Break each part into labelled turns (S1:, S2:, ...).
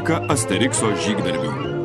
S1: 12 Asterikso žygdarbių.
S2: –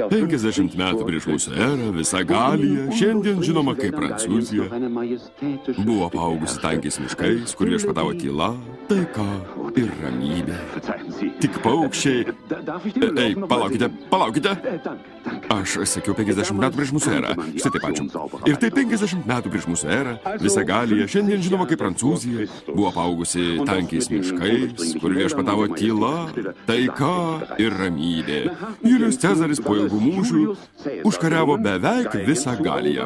S1: 50 metų prieš mūsų erą visa Galija, šiandien žinoma kaip Prancūzija, buvo apaugusi tankiais miškais, kur viešpatavo tyla, taika ir ramybė. Tik paukščiai... Ei, palaukite! Aš sakiau 50 metų prieš mūsų erą. Štai taip, ačiū. Ir tai 50 metų prieš mūsų erą visa Galija, šiandien žinoma kaip Prancūzija, buvo apaugusi tankiais miškais, kur viešpatavo tyla, taika ir ramybė. Julius Cezaris po ilgų mūšių užkariavo beveik visą Galiją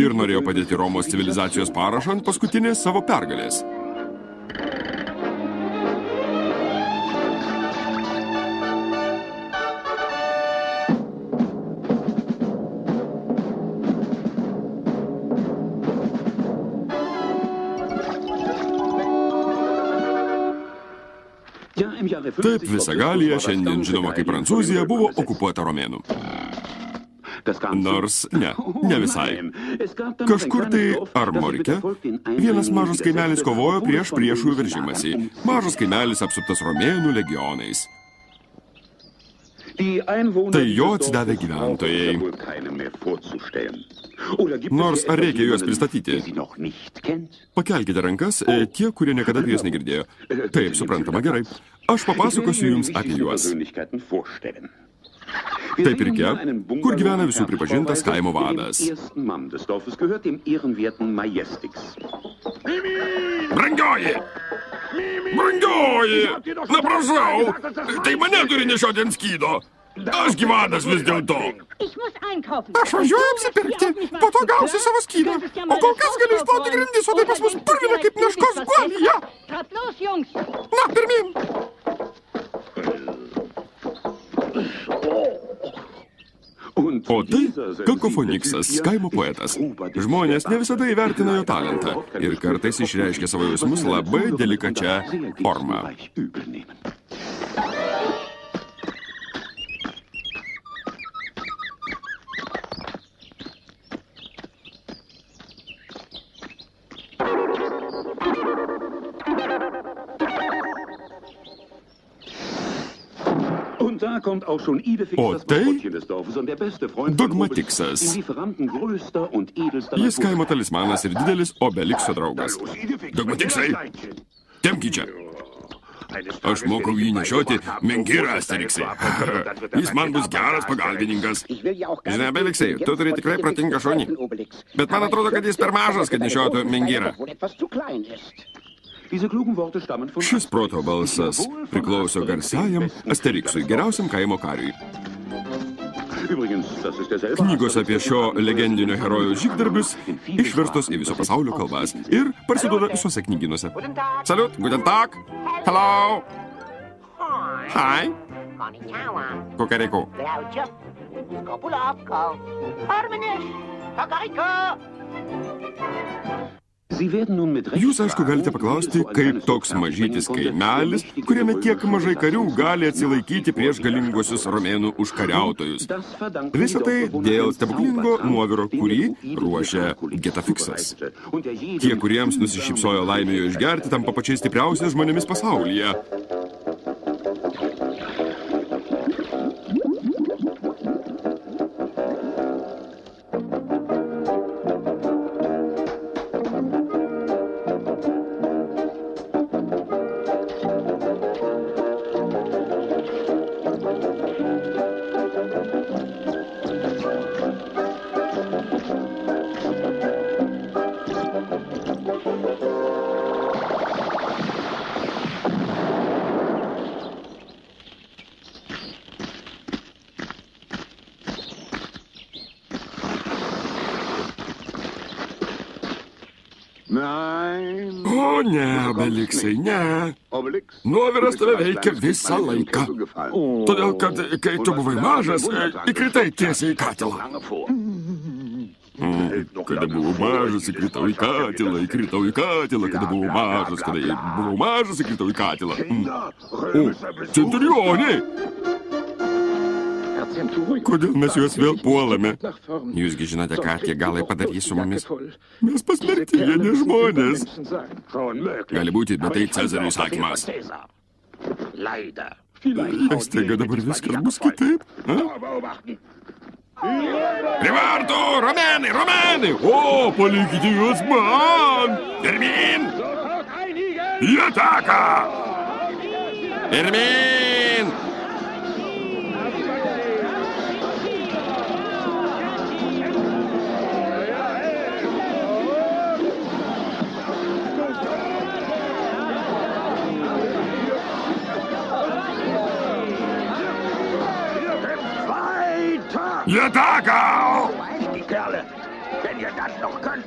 S1: ir norėjo padėti Romos civilizacijos parašą ant paskutinės savo pergalės. Taip, visa Galija, šiandien žinoma kaip Prancūzija, buvo okupuota romėnų. Nors ne visai. Kažkur tai Armorike vienas mažas kaimelis kovojo prieš priešų veržimąsi. Mažas kaimelis apsuptas romėnų legionais. Tai jo atsidavę gyventojai. Nors ar reikia juos pristatyti? Pakelkite rankas, tie, kurie niekada apie juos negirdėjo. Taip, suprantama, gerai. Aš papasakosiu jums apie juos. Taip ir kia, kur gyvena visų pripažintas kaimo vadas. Brangioji! Brangioji! Na prašau! Tai mane turi nešioti ant skydo! Aš gyvadas vis dėl to! Aš važiuoju apsipirkti, po to gausi savo skydą. O kol kas gali išplauti grindis, o tai pas mus purvina kaip meškos guolyje. Na, pirmyn! O tai Kakofoniksas, kaimo poetas. Žmonės ne visada įvertina jo talentą ir kartais išreiškia savo jausmus labai delikačia forma. O tai Dogmatiksas. Jis kaimo talismanas ir didelis Obelikso draugas. Dogmatiksai, tempki čia. Aš mokau jį nešioti Mengirą, Asteriksai. Jis man bus geras pagalbininkas. Žinai, Obeliksai, tu turi tikrai protingą šunį. Bet man atrodo, kad jis per mažas, kad nešiotų Mengirą. Šis proto balsas priklauso garsiajam Asteriksui, geriausiam kaimo kariui. Knygos apie šio legendinio herojaus žygdarbius išverstos į viso pasaulio kalbas ir parsiduoda visuose knygynuose. Salut, guten tag, hello, hi, kukareku. Jūs, aišku, galite paklausti, kaip toks mažytis kaimelis, kuriame tiek mažai karių gali atsilaikyti prieš galinguosius romėnų užkariautojus. Visą tai dėl stebuklingo nuoviro, kurį ruošia Getafiksas. Tie, kuriems nusišypsojo laimė jo išgerti, tampa pačiais stipriausiais žmonėmis pasaulyje. O, ne, Obeliksai, ne. Nuoviras tave veikia visą laiką. Todėl, kad kai tu buvai mažas, įkritai tiesiai į katilą. Kada buvau mažas, įkritau į katilą, kada buvau mažas, įkritau į katilą. O, centurionai! Kodėl mes juos vėl puolame? Jūsgi žinote, ką tie galai padarys su mumis. Mes pasmerkti, jie ne žmonės. Gali būti, bet tai Cezario įsakymas. Staiga dabar viskas bus kitaip. Prie vartų! Romenai! O, palikite juos man! Pirmin! Į ataką! Pirmin! Į ataką!
S2: Die Kerle, wenn ihr das noch könnt.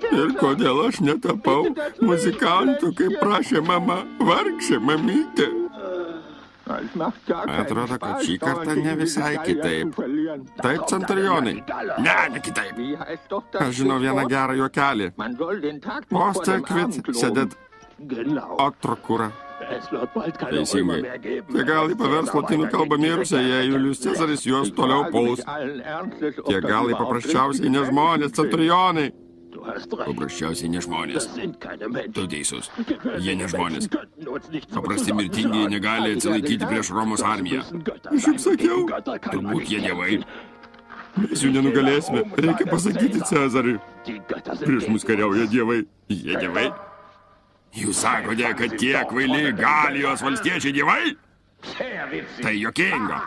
S1: Ir kodėl aš netapau muzikantu, kaip prašė mama, vargšė mamytė? Atrodo, kad šį kartą ne visai kitaip. Taip, centurionai? Ne kitaip. Aš žinau vieną gerą juokelį. Postekvit sėdėt otrokūrą. Teisingai. Tie galai pavers lotynų kalbą mirusią, jei Julijus Cezaris juos toliau puls. Tie galai paprasčiausiai ne žmonės, centurionai. Paprasčiausiai ne žmonės. Tu teisus. Jie ne žmonės. Paprasti mirtingieji negali atsilaikyti prieš Romos armiją. Aš jums sakiau. Turbūt jie dievai. Mes jų nenugalėsime. Reikia pasakyti Cezariui. Prieš mus kariauja dievai. Jie dievai? Jūs sakote, kad tie kvaili Galijos valstiečiai dievai? Tai juokinga.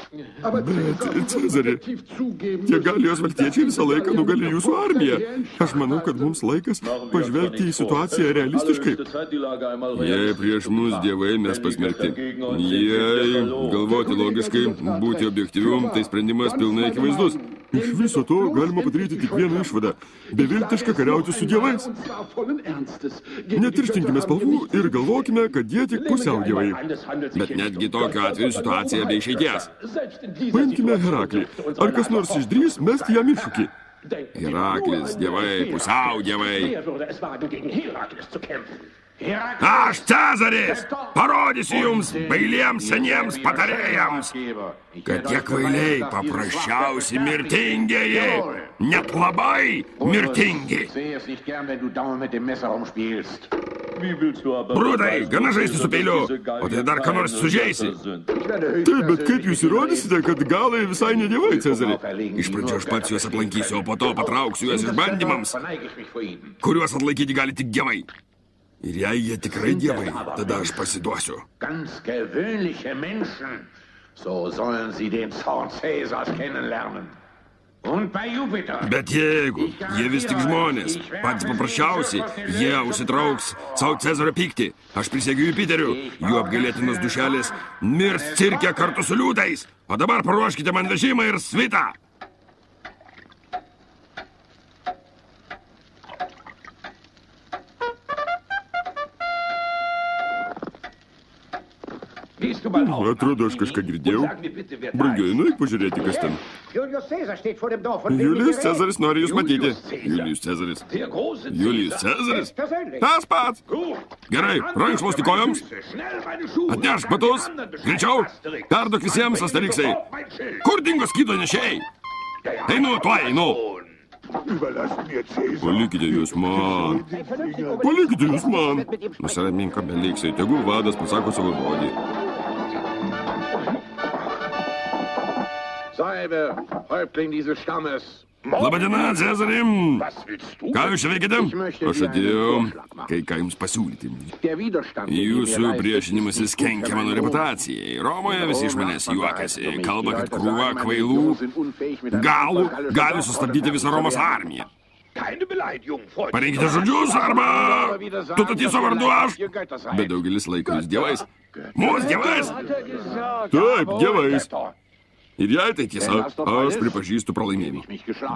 S1: Bet, Cezari, tie Galijos valstiečiai visą laiką nugali jūsų armiją. Aš manau, kad mums laikas pažvelgti į situaciją realistiškai. Jei prieš mus dievai mes pasmerkti. Jei galvoti logiškai, būti objektyvium, tai sprendimas pilnai akivaizdus. Iš viso to galima padaryti tik vieną išvadą. Beviltiška kariauti su dievais. Netirštinkime spalvų ir galvokime, kad jie tik pusiau dievai. Bet netgi tokiu atveju situacija be išeities. Paimkime Heraklį. Ar kas nors išdrys mesti jam iššūkį? Heraklis, dievai, pusiau dievai. Aš Cezaris! Parodysiu jums, bailiems seniems patarėjams, kad tie kvailiai paprasčiausi mirtingieji, net labai mirtingi. Brudai, gana žaisti su peiliu, o tai dar ką nors sužeisi. Taip, bet kaip jūs įrodysite, kad galai visai ne dievai, Cezari? Iš pradžio aš pats juos aplankysiu, o po to patrauksiu juos išbandymams, kuriuos atlaikyti gali tik dievai. Ir jei jie tikrai dievai, tada aš pasiduosiu.
S2: Ganz gewöhnliche Menschen, so sollen sie den Zorn Cäsars kennenlernen. Und bei Jupiter.
S1: Bet jeigu jie vis tik žmonės, patys paprasčiausi, jie užsitrauks savo Cezario pyktį. Aš prisiegiu Jupiteriu, jų apgailėtinos dušelės mirs cirke kartu su liūtais. O dabar paruoškite man vežimą ir svitą. Atrodo, aš kažką girdėjau. Brangioji, nueik pažiūrėti, kas ten. Julijus Cezaris nori jūs matyti. Julijus Cezaris. Julijus Cezaris? Tas pats. Gerai, rankšluostį kojoms. Atnešk batus. Greičiau. Perduok visiems Asteriksai. Kur dingo skydo nešėjai? Einu, tuo einu. Palikite jūs man. Palikite jūs man. Nusiramink, Obeliksai, tegul vadas pasako savo žodį. Labadiena, Cezarim. Ką jūs čia veikite? Aš atėjau kai ką jums pasiūlyti. Jūsų priešinimasis kenkia mano reputacijai. Romoje visi iš manęs juokiasi. Kalba, kad krūva kvailų galų gali sustabdyti visą Romos armiją. Parinkite žodžius arba Tutatiso vardu aš. Bet daugelis laiko jūs dievais. Mūsų dievais? Taip, dievais. Ir jei tai tiesa, aš pripažįstu pralaimėjimą.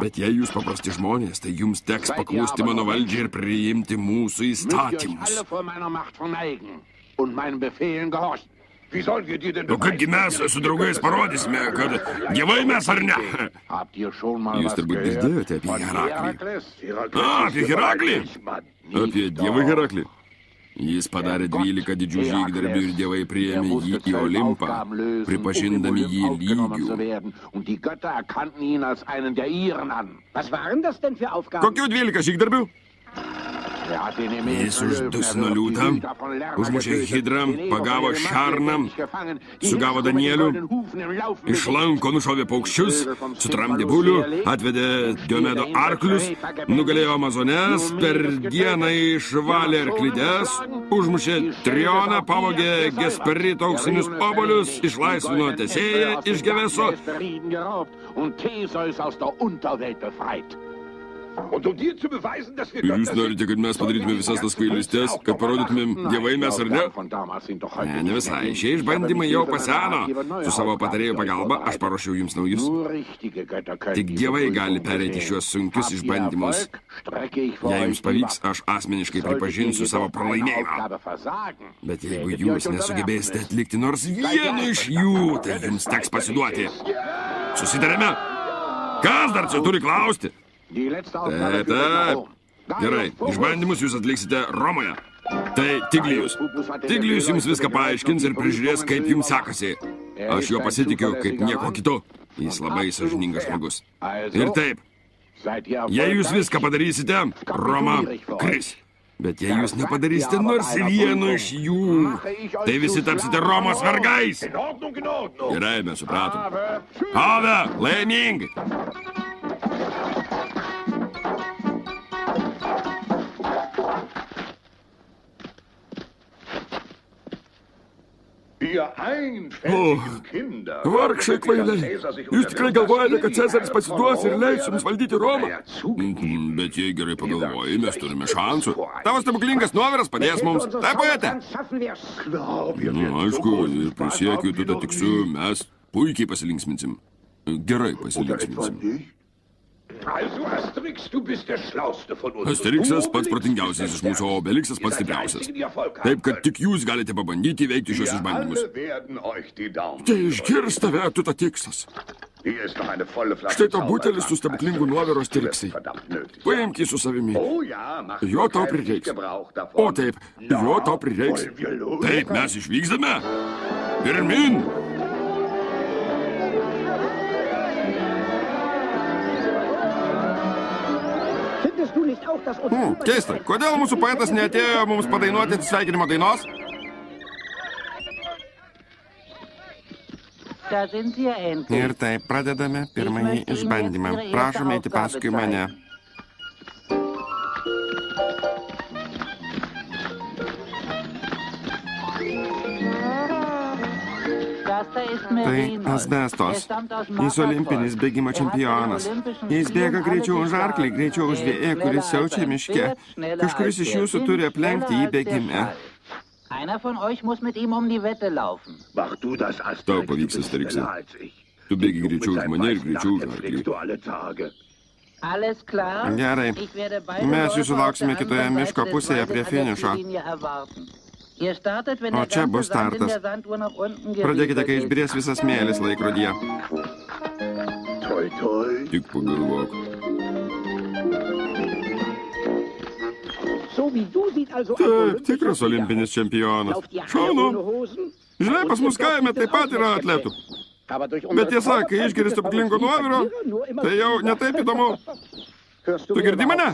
S1: Bet jei jūs paprasti žmonės, tai jums teks paklusti mano valdžiai ir priimti mūsų įstatymus. O kaipgi mes su draugais parodysime, kad dievai mes ar ne? Jūs turbūt girdėjote apie Heraklį. Apie Heraklį? Apie dievą Heraklį. Jis padarė 12 didžių žygdarbių ir dievai priėmė jį į Olimpą, pripažindami jį lygių. Kokių 12 žygdarbių? Jis uždusino liūtą, užmušė hidrą, pagavo šarną, sugavo Danielių, iš lanko nušovė paukščius, sutramdė bulių, atvedė Diomedo arklius, nugalėjo Amazones, per dieną išvalė arklides, užmušė Trioną, pavogė Gesperito auksinius obuolius, išlaisvino Tesėją iš Geveso. Ir jūs norite, kad mes padarytume visas tas kvailystes, kad parodytumėm dievai mes ar ne? Ne visai. Šie išbandymai jau paseno. Su savo patarėjų pagalba aš paruošiau jums naujus. Tik dievai gali pereiti šiuos sunkius išbandymus. Jei jums pavyks, aš asmeniškai pripažinsiu savo pralaimėjimą. Bet jeigu jūs nesugebėsite atlikti nors vieno iš jų, tai jums teks pasiduoti. Susitarėme? Kas dar čia turi klausti? Taip. Gerai, išbandymus jūs atliksite Romoje. Tai Tiglijus. Tiglijus jums viską paaiškins ir prižiūrės, kaip jums sekasi. Aš juo pasitikiu kaip nieko kitu. Jis labai sąžiningas žmogus. Ir taip, jei jūs viską padarysite, Roma kris. Bet jei jūs nepadarysite nors vieno iš jų, tai visi tapsite Romos vergais. Gerai, mes supratom. Ave, laimingai.
S3: Vargšai kvailiai. Jūs tikrai galvojate, kad Cezaris pasiduos ir leis jums valdyti Romą?
S1: Bet jei gerai pagalvoji, mes turime šansų. Tavo stebuklingas nuoviras padės mums. Tai poete? Aišku, ir prisiekiu, tu tiksiu, mes puikiai pasilinksminsim. Gerai pasilinksminsim. Asteriksas pats protingiausias iš mūsų, o Obeliksas pats stipriausias. Taip, kad tik jūs galite pabandyti įveikti šios išbandymus.
S3: Tai išgirs tave, tu ta tikslas. Štai to butelis su stebuklingu nuoviru Asteriksai. Paimk jį su savimi. Jo tau prireiks. O taip, jo tau prireiks.
S1: Taip, mes išvykstame. Pirmin. Keista, kodėl mūsų poetas neatėjo mums padainuoti atsisveikinimo dainos?
S4: Ir taip, pradedame pirmąjį išbandymą. Prašome eiti paskui mane. Tai Asbestos. Jis olimpinis bėgimo čempionas. Jis bėga greičiau už arklį, greičiau už vėją, kuris siaučia miške. Kažkuris iš jūsų turi aplenkti jį bėgime.
S1: Tau pavyks, Asteriksai. Tu bėgi greičiau už mane ir greičiau už arklį.
S4: Gerai. Mes jūsų lauksime kitoje miško pusėje prie finišo. O čia bus startas. Pradėkite, kai išbirės visas smėlis laikrodyje.
S1: Tik pagalvok.
S3: Taip, tikras olimpinis čempionas. Šaunu. Žinai, pas mus kaime taip pat yra atletų. Bet tiesa, kai išgeri stebuklingo nuoviro, tai jau netaip įdomu. Tu girdi mane?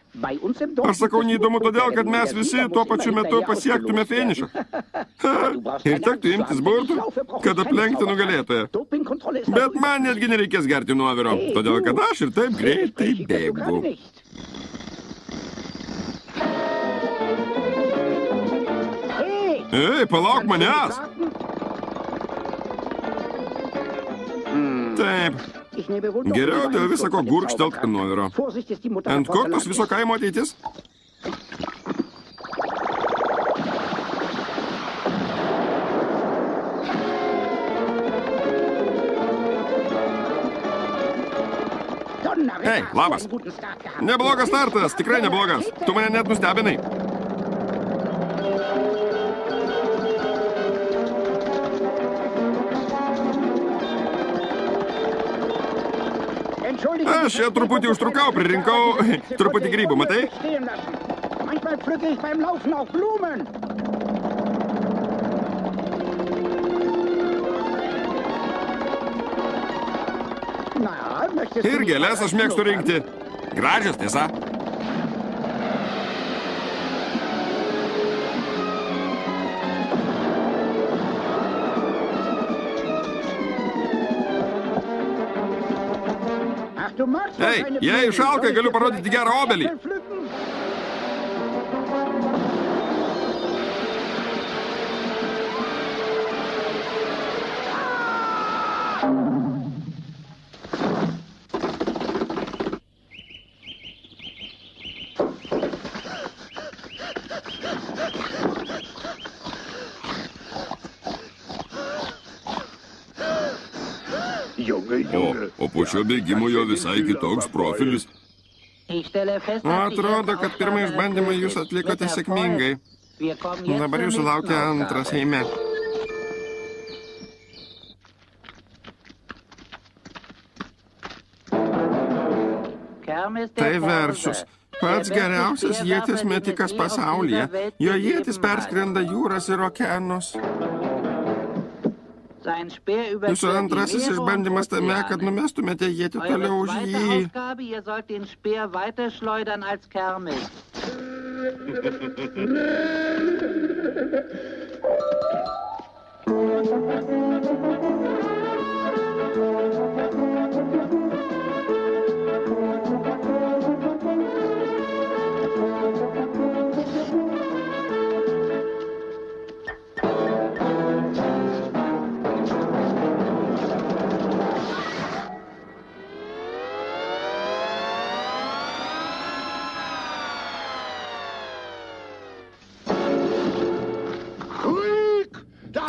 S3: Aš sakau neįdomu todėl, kad mes visi tuo pačiu metu pasiektume finišą. Ir tektų imtis burtų, kad aplenkti nugalėtoją. Bet man netgi nereikės gerti nuoviro, todėl kad aš ir taip greitai bėgu. Ei, palauk manęs! Taip. Geriau dėl visako gurkštelk nuoviro. Ant kortos viso kaimo ateitis? Ei, labas. Neblogas startas, tikrai neblogas. Tu mane net nustebinai. Aš čia truputį užtrukau, pririnkau truputį grybų, matai? Ir gėlės aš mėgstu rinkti. Gražios, tiesa? Ei, jei išalkai, galiu parodyti gerą obelį. O po šio bėgimo jo visai kitoks profilis. Atrodo, kad pirmą išbandymą jūs atlikote sėkmingai. Dabar jūsų laukia antras eime. Tai Versus. Pats geriausias ietis metikas pasaulyje. Jo ietis perskrenda jūras ir okeanus. Jūsų antrasis išbandymas tame, kad numestumėte ietį toliau už jį.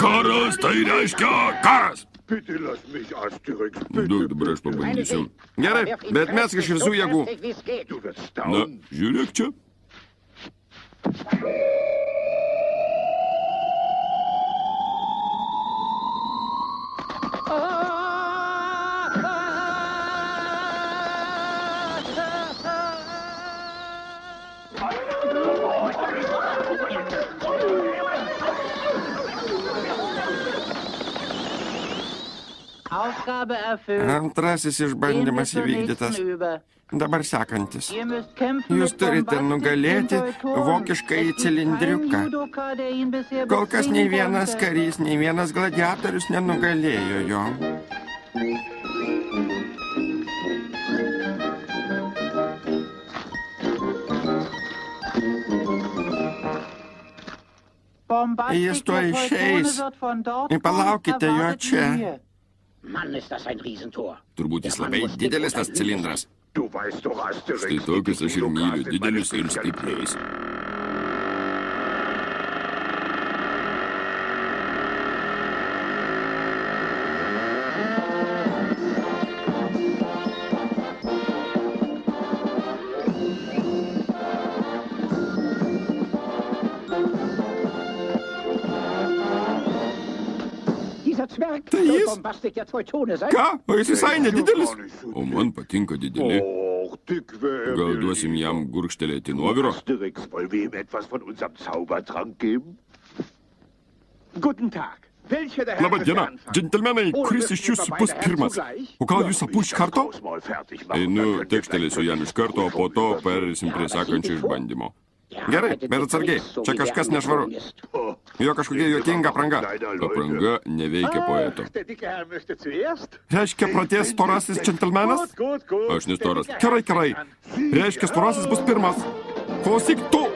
S3: Karas, tai reiškia karas. Duok, dabar aš pabandysiu. Gerai, bet mes iš visų jėgų. Na, žiūrėk čia. Antrasis išbandymas įvykdytas. Dabar sekantis. Jūs turite nugalėti vokiškąjį cilindriuką. Kol kas nei vienas karys, nei vienas gladiatorius nenugalėjo jo. Jis tuo išeis. Palaukite jo čia. Turbūt jis labai didelis tas cilindras. Štai tokius aš ir myliu, didelius ir stipriais. Tai jis? Ką? O jis visai nedidelis? O man patinka dideli. Gal duosim jam gurkštelėti nuoviro? Labą dieną, džentelmenai, kuris iš jūsų bus pirmas? O gal jūs abu iš karto? Einu, tekštelėsiu jam iš karto, o po to perėsim prie sekančio išbandymo. Gerai, bet atsargiai, čia kažkas nešvaru. Jo kažkokia juokinga apranga. Apranga neveikia poeto. Reiškia, pradės storasis džentelmenas? Aš nestoras. Gerai. Reiškia, storasis bus pirmas. Klausyk tu!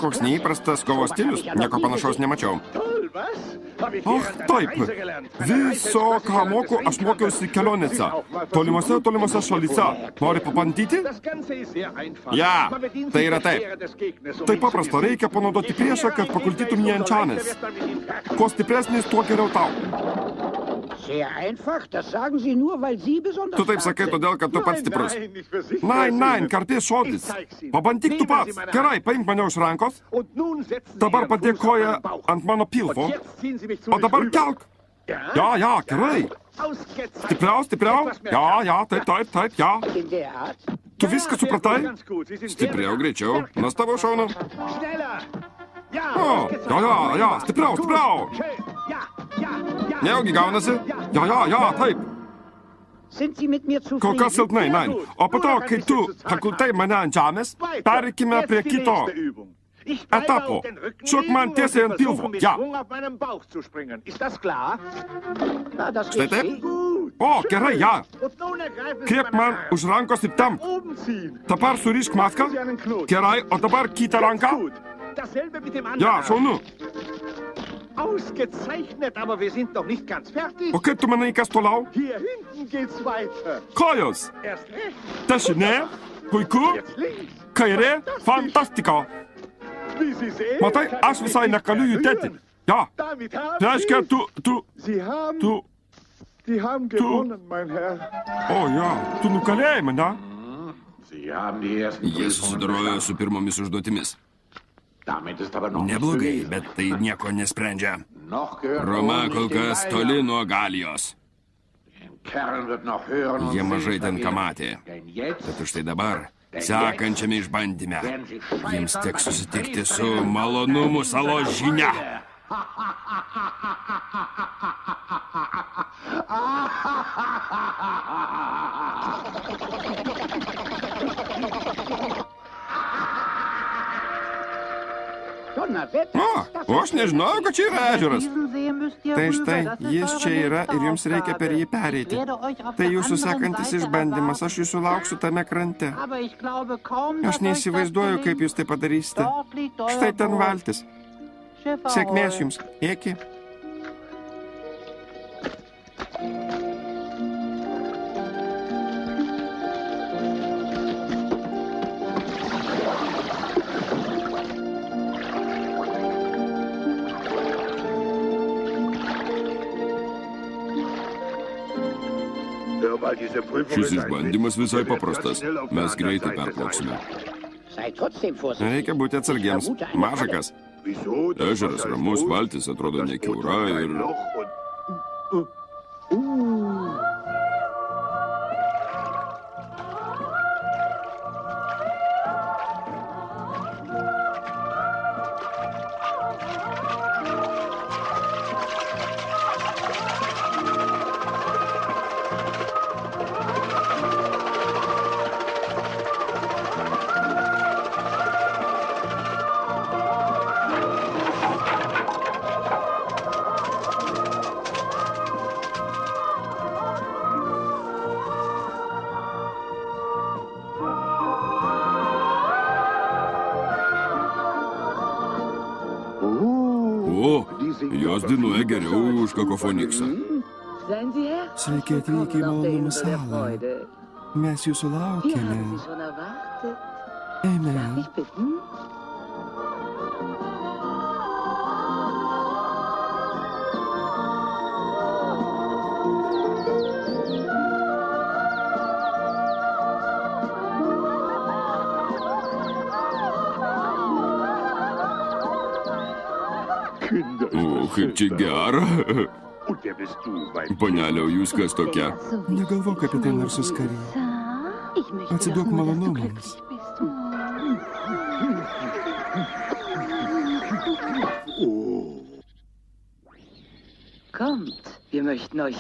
S3: koks neįprastas kovos stilius. Nieko panašaus nemačiau. Ach, taip. Viso, ką moku, aš mokiausi kelionėse. Tolimose šalyse. Nori papandyti? Ja, tai yra taip. Tai paprasta, reikia panaudoti priešą, kad pakultytum jį ant žemės. Kuo stipresnis, tuo geriau tau. Tu taip sakai todėl, kad tu pats stiprus. Nein, kartės žodis. Pabandyk tu pats. Gerai, paimk mane už rankos. Dabar padėk koją ant mano pilvo. O dabar kelk. Ja, gerai. Stipriau. Ja, taip, ja. Tu viską supratai? Stipriau, greičiau. Nuostabu šaunu. Ja, stipriau. Nejaugi gaunasi? Ja, taip. Kol kas silpnai, nein. O po to, kai tu pakultai mane ant žemės, pereikime prie kito etapo. Šok man tiesiai ant pilvo. Ja. Štai taip? O, gerai, ja. Kiek man už rankos ir temp. Dabar surišk maską. Gerai, o dabar kitą ranką. Ja, šaunu.
S2: Ausgezeichnet, aber wir sind noch nicht ganz fertig.
S3: O kaip tu manai, kas toliau?
S2: Hier hinten geht's weiter.
S3: Kojos.
S2: Erst recht.
S3: Dešinė, puiku. Kairė, fantastika.
S2: Wie Sie sehen,
S3: Matai, aš visai negaliu judėti. Ja. Reiškia,
S2: Sie haben gewonnen, mein Herr.
S3: O, ja, tu nugalėjai mane.
S1: Jie susidorojo su pirmomis užduotimis. Neblogai, bet tai nieko nesprendžia. Roma kol kas toli nuo Galijos. Jie mažai ten ką matė. Bet už tai dabar, sekančiame išbandyme, jiems teks susitikti su malonumų salos žinia.
S3: O aš nežinau, kad čia yra ežeras. Tai štai, jis čia yra ir jums reikia per jį pereiti. Tai jūsų sekantis išbandymas, aš jūsų lauksiu tame krante. Aš neįsivaizduoju, kaip jūs tai padarysite. Štai ten valtis. Sėkmės jums. Iki.
S1: Šis išbandymas visai paprastas. Mes greitai perplauksime.
S3: Reikia būti atsargiems. Mažakas.
S1: Ežeras ramus, valtis atrodo nekiaura ir... Jos dainuoja geriau už kakofoniksą.
S4: Sveiki atvykę į malonumų salą. Mes jūsų laukiame. Eime.
S1: O, kaip čia gera. Panelė, o jūs kas tokia?
S4: Negalvok apie tai, narsus karį. Atsiduok malonumams.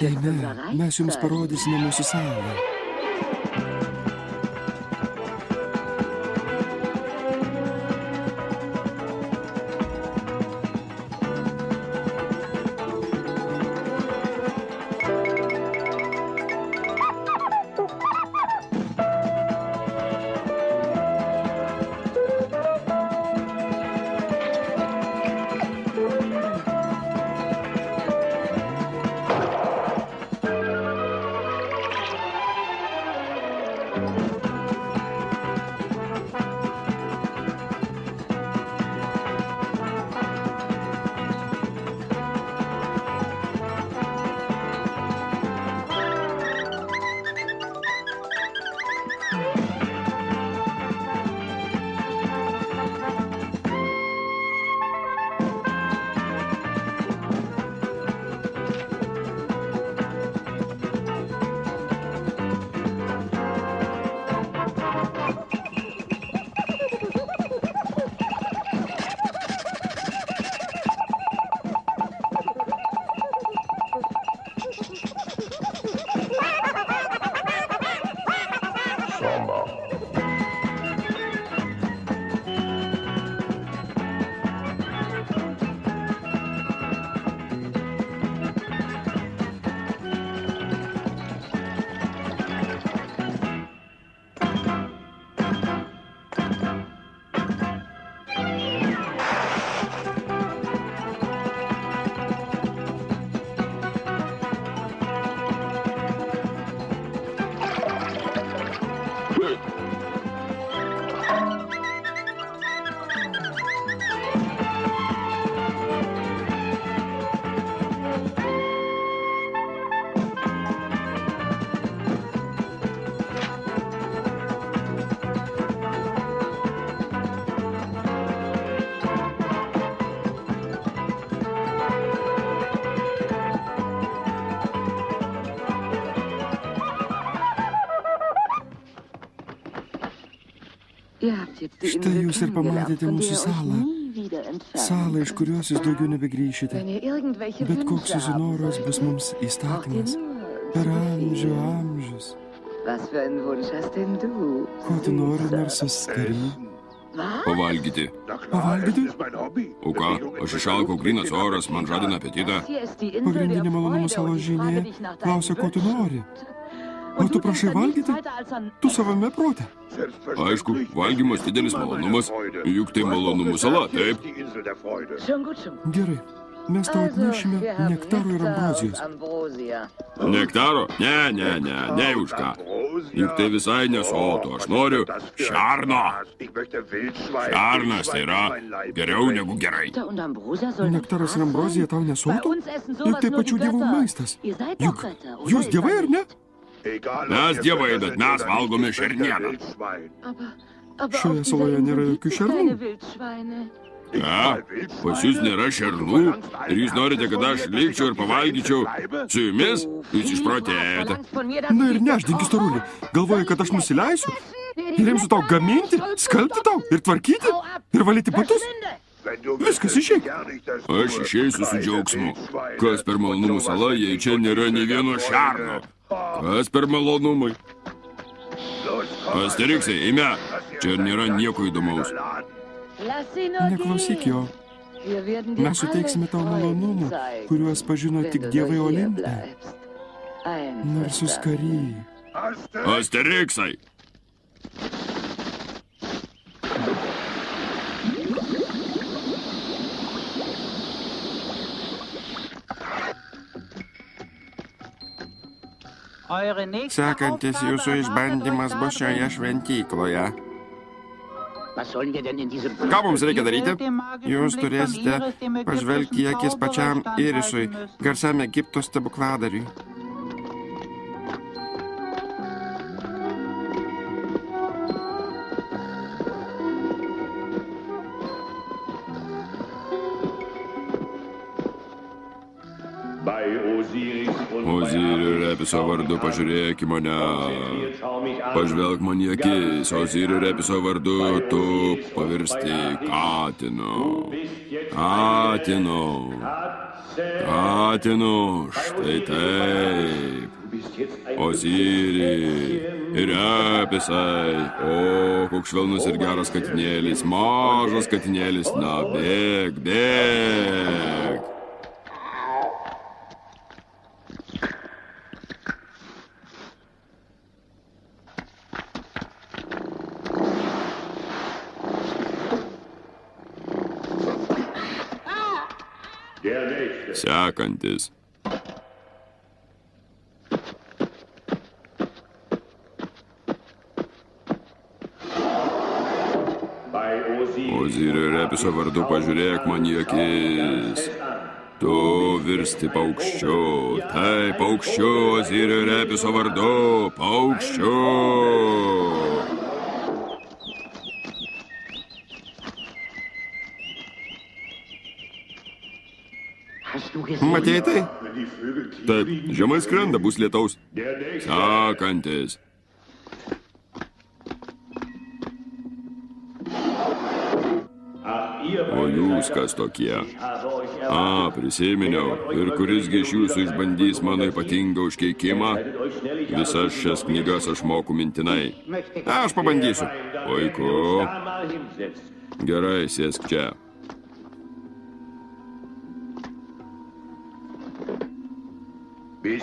S4: Eime, mes jums parodysime mūsų salą. Štai jūs ir pamatėte mūsų salą. Salą, iš kurios jūs daugiau nebegrįšite. Bet koks jūsų noras bus mums įstatymas. Per amžių amžius. Ko tu nori, narsus kary?
S1: Pavalgyti.
S4: Pavalgyti?
S1: O ką, aš išalkau grynas oras, man žadina apetitą.
S4: Pagrindinė malonumų salos žinė klausia, ko tu nori. O tu prašai valgyti? Tu savame prote.
S1: Aišku, valgymas didelis malonumas, juk tai malonumų sala, taip?
S4: Gerai, mes tau atnešime nektaro ir ambrozijos.
S1: Nektaro? Ne už ką. Juk tai visai nesotu, aš noriu šerno. Šernas tai yra geriau negu gerai.
S4: Nektaras ir ambrozija tau nesotu? Juk tai pačių dievų maistas. Juk jūs dievai ar ne?
S1: Mes dievai, bet mes valgome šernieną.
S4: Šioje saloje nėra jokių šernų.
S1: Pas jūs nėra šernų ir jūs norite, kad aš likčiau ir pavalgyčiau su jumis? Jūs išprotėjote.
S4: Na ir nešdinkis, starulį. Galvoji, kad aš nusileisiu? Ir imsiu tau gaminti, skalbti tau ir tvarkyti ir valyti batus? Viskas išeik.
S1: Aš išeisiu su džiaugsmu. Kas per malonumų salą, jei čia nėra nei vieno šerno? Kas per malonumai? Asteriksai, eime. Čia nėra nieko įdomaus.
S4: Neklausyk jo. Mes suteiksime tau malonumų, kuriuos pažino tik dievai Olimpe. Narsus kary.
S1: Asteriksai.
S4: Sekantis jūsų išbandymas bus šioje šventykloje. Ką mums reikia daryti? Jūs turėsite pažvelgti į akis pačiam Irisui, garsiam Egipto stebukladariui.
S1: Ozirio Repiso vardu pažiūrėk į mane. Pažvelk man į akis. Ozirio Repiso vardu tu pavirsti katinu. Katinu. Štai taip. Oziriai ir Repisai. O, koks švelnus ir geras katinėlis. Mažas katinėlis. Na, bėk. Sekantis. Ozirio ir Episo vardu pažiūrėk man į akis. Tu virsti paukščiu, taip, paukščiu, Ozirio ir Episo vardu, paukščiu.
S3: Matei tai?
S1: Taip, žemai skrenda, bus lietaus. Sekantis. O jūs kas tokie? Prisiminiau. Ir kurisgi iš jūsų išbandys mano ypatingą užkeikimą? Visas šias knygas aš moku mintinai.
S3: Aš pabandysiu.
S1: Puiku. Gerai, sėsk čia.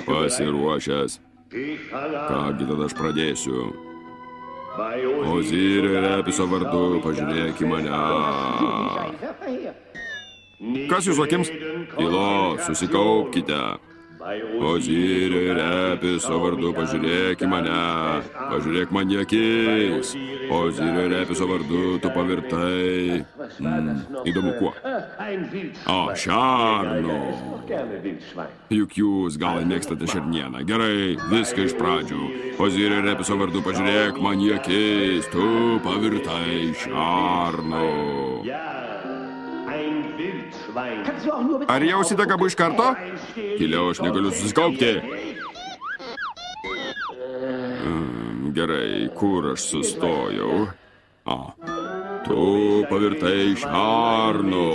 S1: Pasiruošęs. Kągi tada aš pradėsiu. Ozirio ir Episo vardu pažiūrėk į mane.
S3: Kas jūsų akims?
S1: Tylo, susikaupkite. Ozirio ir Episo vardu pažiūrėk į mane. Pažiūrėk man į akis. Ozirio ir Episo vardu tu pavirtai. Įdomu kuo? Šernu. Juk jūs gal mėgstate šernieną. Gerai, viską iš pradžių. Ozirio ir Episo vardu pažiūrėk man į akis. Tu pavirtai šernu.
S3: Ar jausite kabu iš karto?
S1: Tyliau, aš negaliu susikaupti. Gerai, kur aš sustojau? Tu pavirtai šernu.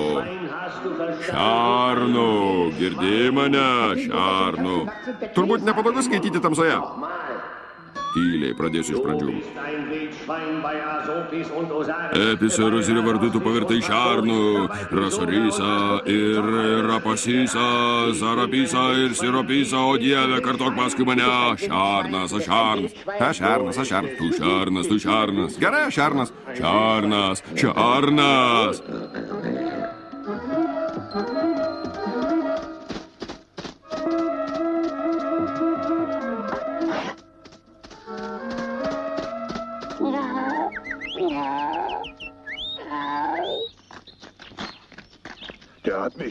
S1: Šernu, girdi mane, šernu.
S3: Turbūt nepatogu skaityti tamsoje.
S1: Tyliai, pradėsiu iš pradžių. Episo ir Ozirio vardu tu pavirtai šernu. Rasorisa ir Rapasisa, Zarapisa ir Siropisa, o Dieve, kartok paskui mane. Šernas, aš šernas.
S3: Aš šernas, aš šernas.
S1: Tu šernas, tu šernas.
S3: Gerai, aš šernas.
S1: Šernas, šernas.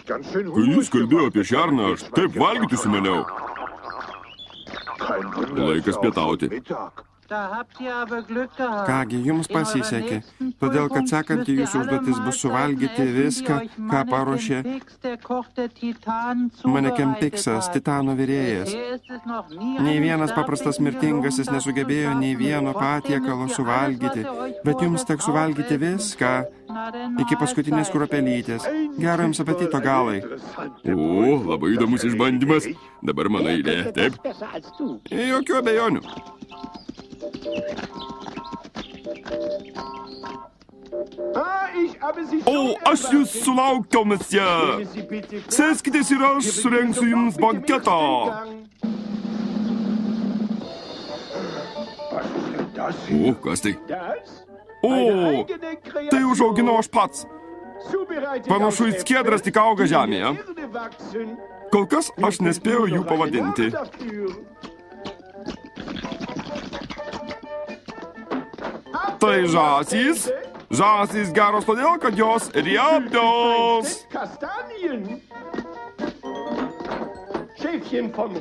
S1: Kai jis kalbėjo apie šerną, aš taip valgyti sumaniau. Laikas pietauti.
S4: Kągi, jums pasisekė, todėl kad sekanti jūsų užduotis bus suvalgyti viską, ką paruošė Manekem Piksas, Titano virėjas. Nei vienas paprastas mirtingasis nesugebėjo nei vieno patiekalo suvalgyti, bet jums teks suvalgyti viską, iki paskutinės kruopelytės. Gero jums apetito, galai.
S1: Labai įdomus išbandymas. Dabar mano eilė, taip?
S3: Jokių abejonių.
S1: Aš jūs sulaukiau, mesje. Sėskitės ir aš surengsiu jums banketą. Kas tai?
S3: Tai užauginau aš pats. Panašu į skiedras, tik auga žemėje. Kol kas aš nespėjau jų pavadinti. Tai žąsys. Žąsys geros todėl, kad jos riebios.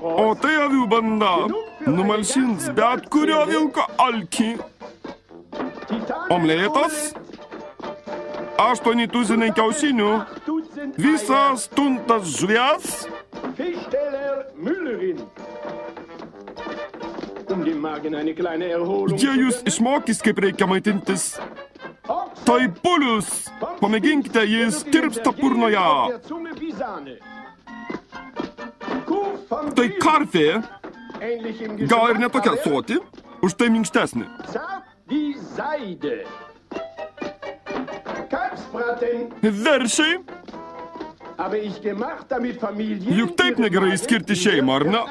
S3: O tai avių banda. Numalšins bet kurio vilko alkį. Omletas. 8 tuzinai kiaušinių. Visas tuntas žuvies. Jie jūs išmokys, kaip reikia maitintis. Tai bulius. Pamėginkite, jis tirpsta burnoje. Tai karvė. Gal ir netokia soti, už tai minkštesnė. Veršiai. Juk taip negerai skirti šeimą, ar ne?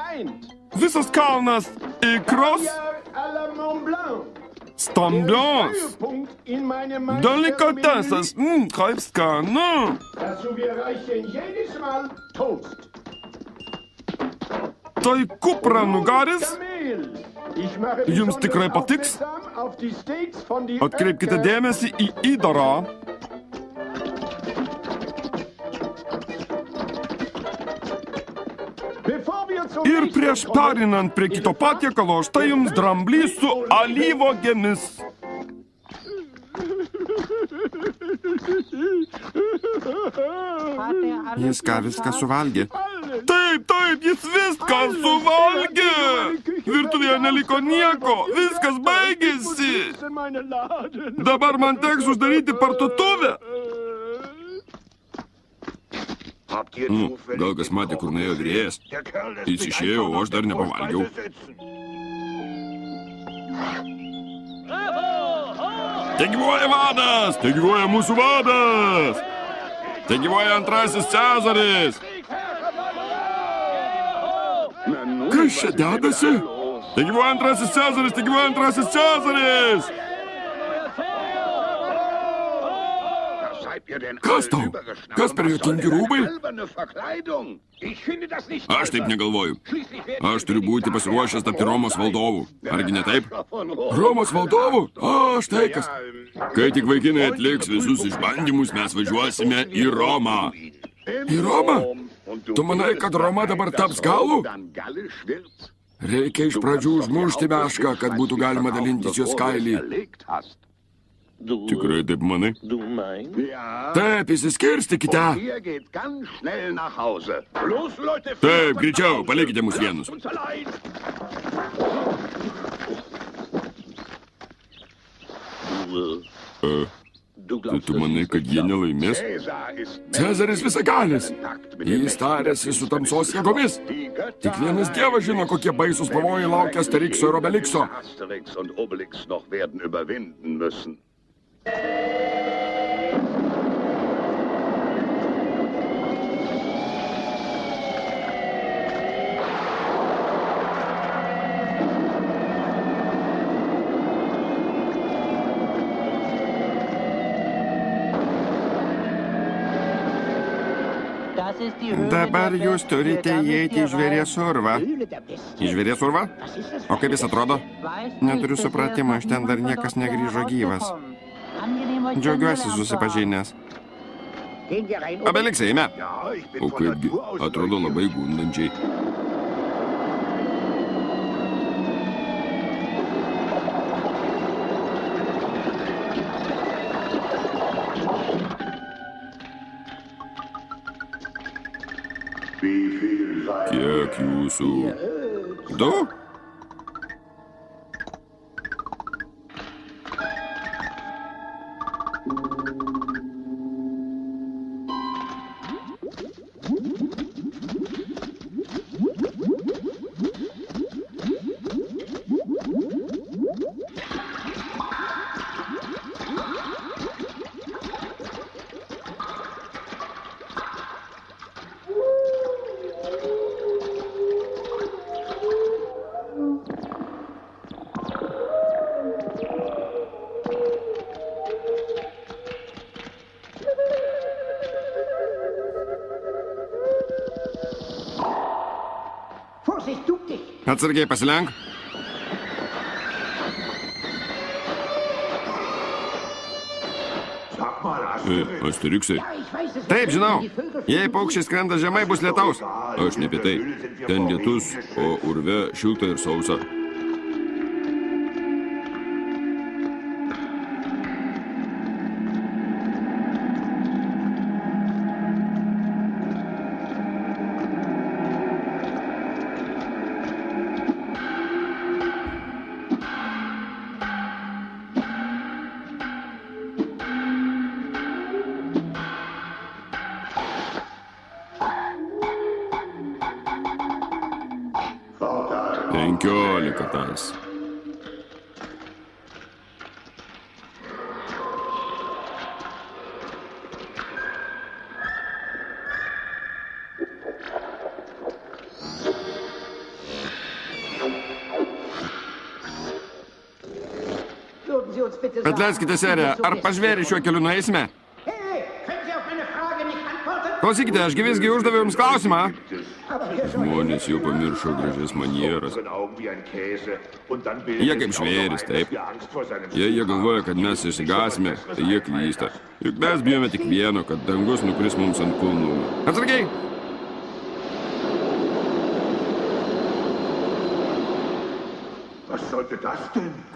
S3: Visas kalnas ikros. Stambios. Delikatesas. Kaip skanu. Tai kupranugaris. Jums tikrai patiks? Atkreipkite dėmesį į įdarą. Ir prieš perinant prie kito patiekalo, štai jums dramblys su alyvuogėmis. Jis ką viską suvalgė? Taip, jis viską suvalgė. Virtuvėje neliko nieko, viskas baigėsi. Dabar man teks uždaryti parduotuvę. Gal kas matė, kur nuėjo virėjas. Jis išėjo, o aš dar nepavalgiau. Tegyvuoja vadas! Tegyvuoja mūsų vadas! Tegyvuoja antrasis Cezaris! Kas čia dedasi? Tegyvuoja antrasis Cezaris! Tegyvuoja antrasis Cezaris! Kas tau? Kas per juokingi rūbai? Aš taip negalvoju. Aš turiu būti pasiruošęs tapti Romos valdovu. Argi ne taip? Romos valdovu? O, štai kas. Kai tik vaikinai atliks visus išbandymus, mes važiuosime į Romą. Į Romą? Tu manai, kad Roma dabar taps galu? Reikia iš pradžių užmušti mešką, kad būtų galima dalintis jos kailį. Tikrai taip manai? Taip, įsiskirstykite. Taip, greičiau, palikite mus vienus. Tu manai, kad jie nelaimės? Cezaris visagalis. Jis tarėsi su tamsos jėgomis. Tik vienas dievas žino, kokie baisus pavojai laukia Asterikso ir Obelikso. Dabar jūs turite įeiti į žvėries urvą. Į žvėries urvą? O kaip jis atrodo? Neturiu supratimo, iš ten dar niekas negrįžo gyvas. Džiaugiuosi susipažinęs. Obeliksai, eime. O kaipgi, atrodo labai gundančiai. Kiek jūsų? 2? Atsargiai pasilenk. Asteriksai. Taip, žinau. Jei paukščiai skrenda žemai, bus lietaus. Aš ne apie tai. Ten lietus, o urve šilta ir sausa. Katas. Atleiskite, serė, ar pažvėrį šiuo keliu nueisime? Klausykite, aš visgi uždaviau jums klausimą.
S1: Žmonės jau pamiršo gražias manieras. Jie kaip žvėris, taip. Jei jie galvoja, kad mes išsigasime, tai jie klysta. Juk mes bijome tik vieno, kad dangus nukris mums ant kulnų. Atsargiai!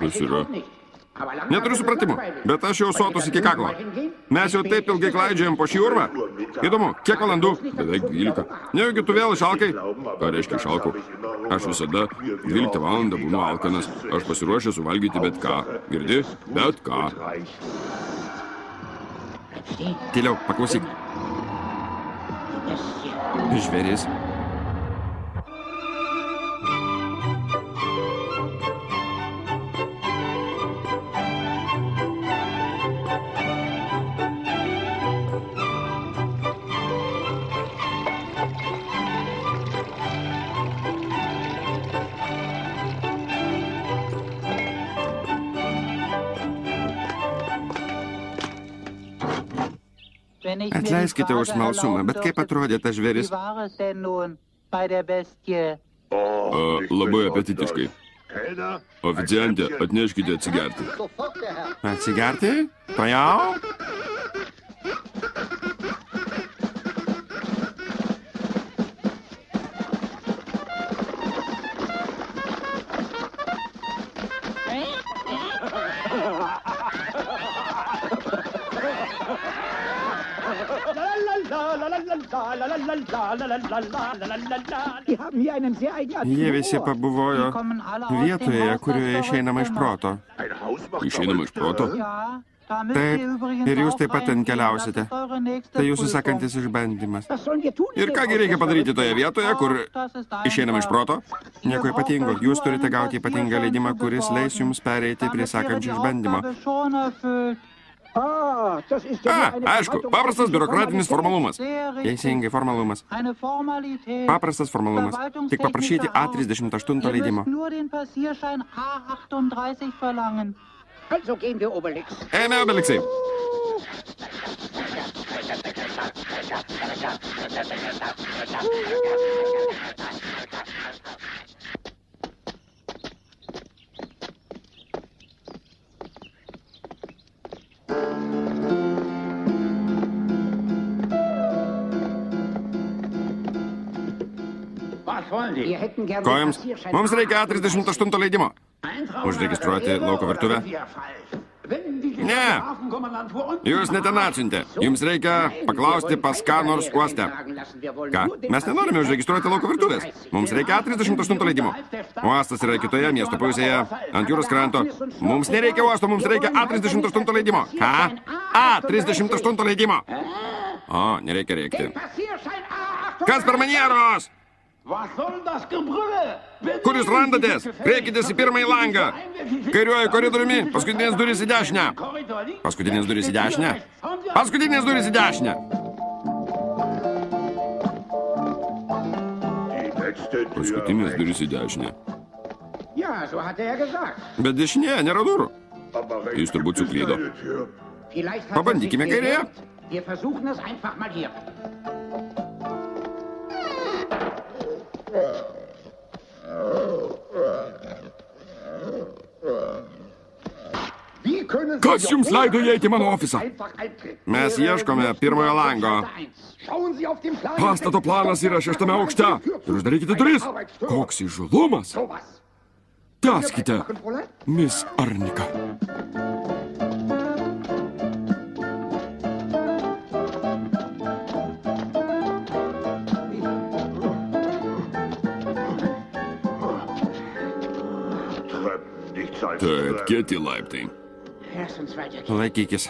S1: Kas yra? Neturiu supratimo, bet aš jau sotus iki kaklo. Mes jau taip ilgai klaidžiojam po šį urvą. Įdomu, kiek valandų? Beveik 12. Nejaugi tu vėl išalkai? Ką reiškia išalkau? Aš visada 12 valandą būnu alkanas. Aš pasiruošęs suvalgyti bet ką. Girdi? Bet ką. Tyliau, paklausyk. Žvėris.
S4: Atleiskite už smalsumą, bet kaip atrodė tas žvėris?
S1: Labai apetitiškai. Oficiantė, atneškite atsigerti.
S4: Atsigerti? Tuojau? Jie visi pabuvojo vietoje, kurioje išeinama iš proto.
S1: Išeinama iš proto?
S4: Taip, ir jūs taip pat ten keliausite. Tai jūsų sekantis išbandymas.
S1: Ir kągi reikia padaryti toje vietoje, kur išeinama iš proto?
S4: Nieko ypatingo. Jūs turite gauti ypatingą leidimą, kuris leis jums pereiti prie sekančio išbandymo.
S1: Aišku, paprastas biurokratinis formalumas.
S4: Teisingai, formalumas. Paprastas formalumas. Tik paprašyti A38 leidimo.
S1: Eime, Obeliksai. Ko jums? Mums reikia A38 leidimo. Užregistruoti lauko virtuvę. Ne, jūs ne ten atsiuntė. Jums reikia paklausti pas ką nors uoste. Ką? Mes nenorime užregistruoti lauko virtuvės. Mums reikia A38 leidimo. Uostas yra kitoje miesto pusėje, ant jūros kranto. Mums nereikia uosto, mums reikia A38 leidimo. Ką? A38 leidimo. O, nereikia rėkti. Kas per manieros? Kur jūs randatės? Kreikitės į pirmąjį langą. Kairiuoju koridoriumi, paskutinės durys į dešinę. Paskutinės durys į dešinę? Paskutinės durys į dešinę. Paskutinės durys į dešinę. Bet dešinėje nėra durų. Jis turbūt suklydo. Pabandykime kairėje. Kas jums leido įeiti į mano ofisą?
S4: Mes ieškome pirmojo lango.
S1: Pastato planas yra 6. aukšte. Ir uždarykite duris. Koks įžulumas. Tęskite, Miss Arnika. Taip, kieti laiptai.
S4: Laikykis.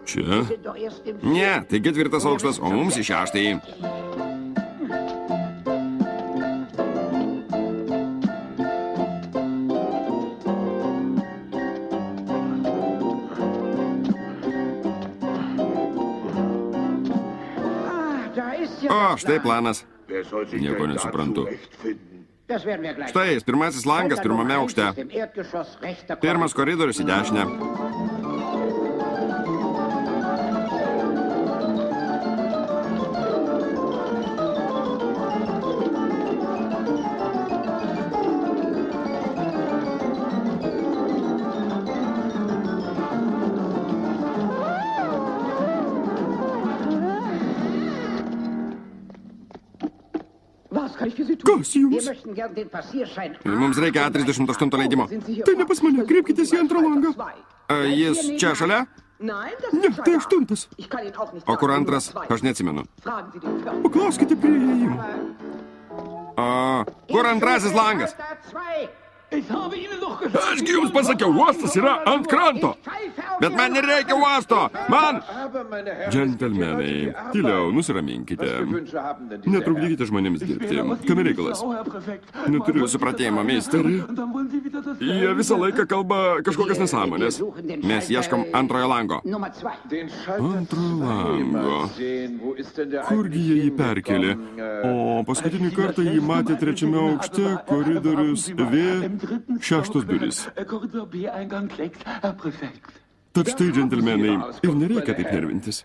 S1: Čia?
S4: Ne, tai 4. aukštas, o mums į 6. O,
S3: štai planas. Nieko nesuprantu. Štai jis, pirmasis langas pirmame aukšte. Pirmas koridorius į dešinę.
S4: Kas jums?
S3: Mums reikia A38 leidimo.
S4: Tai ne pas mane, kreipkitės į antrą langą.
S3: Jis čia šalia?
S4: Ne, tai 8.
S3: O kur antras? Aš neatsimenu.
S4: Paklauskite prie įėjimo.
S3: Kur antrasis langas?
S1: Ašgi jums pasakiau, uostas yra ant kranto.
S3: Bet man nereikia uosto. Man...
S1: Džentelmenai, tyliau, nusiraminkite. Netrukdykite žmonėms dirbti. Kame reikalas?
S3: Neturiu supratėjimo, meisteri.
S1: Jie visą laiką kalba kažkokias nesąmonės.
S3: Mes ieškom antrojo lango.
S1: Antrojo lango. Kurgi jie jį perkelė? O paskutinį kartą jį matė trečiame aukšte, koridorius V, 6 durys. Tad štai, džentelmenai, ir nereikia taip nervintis.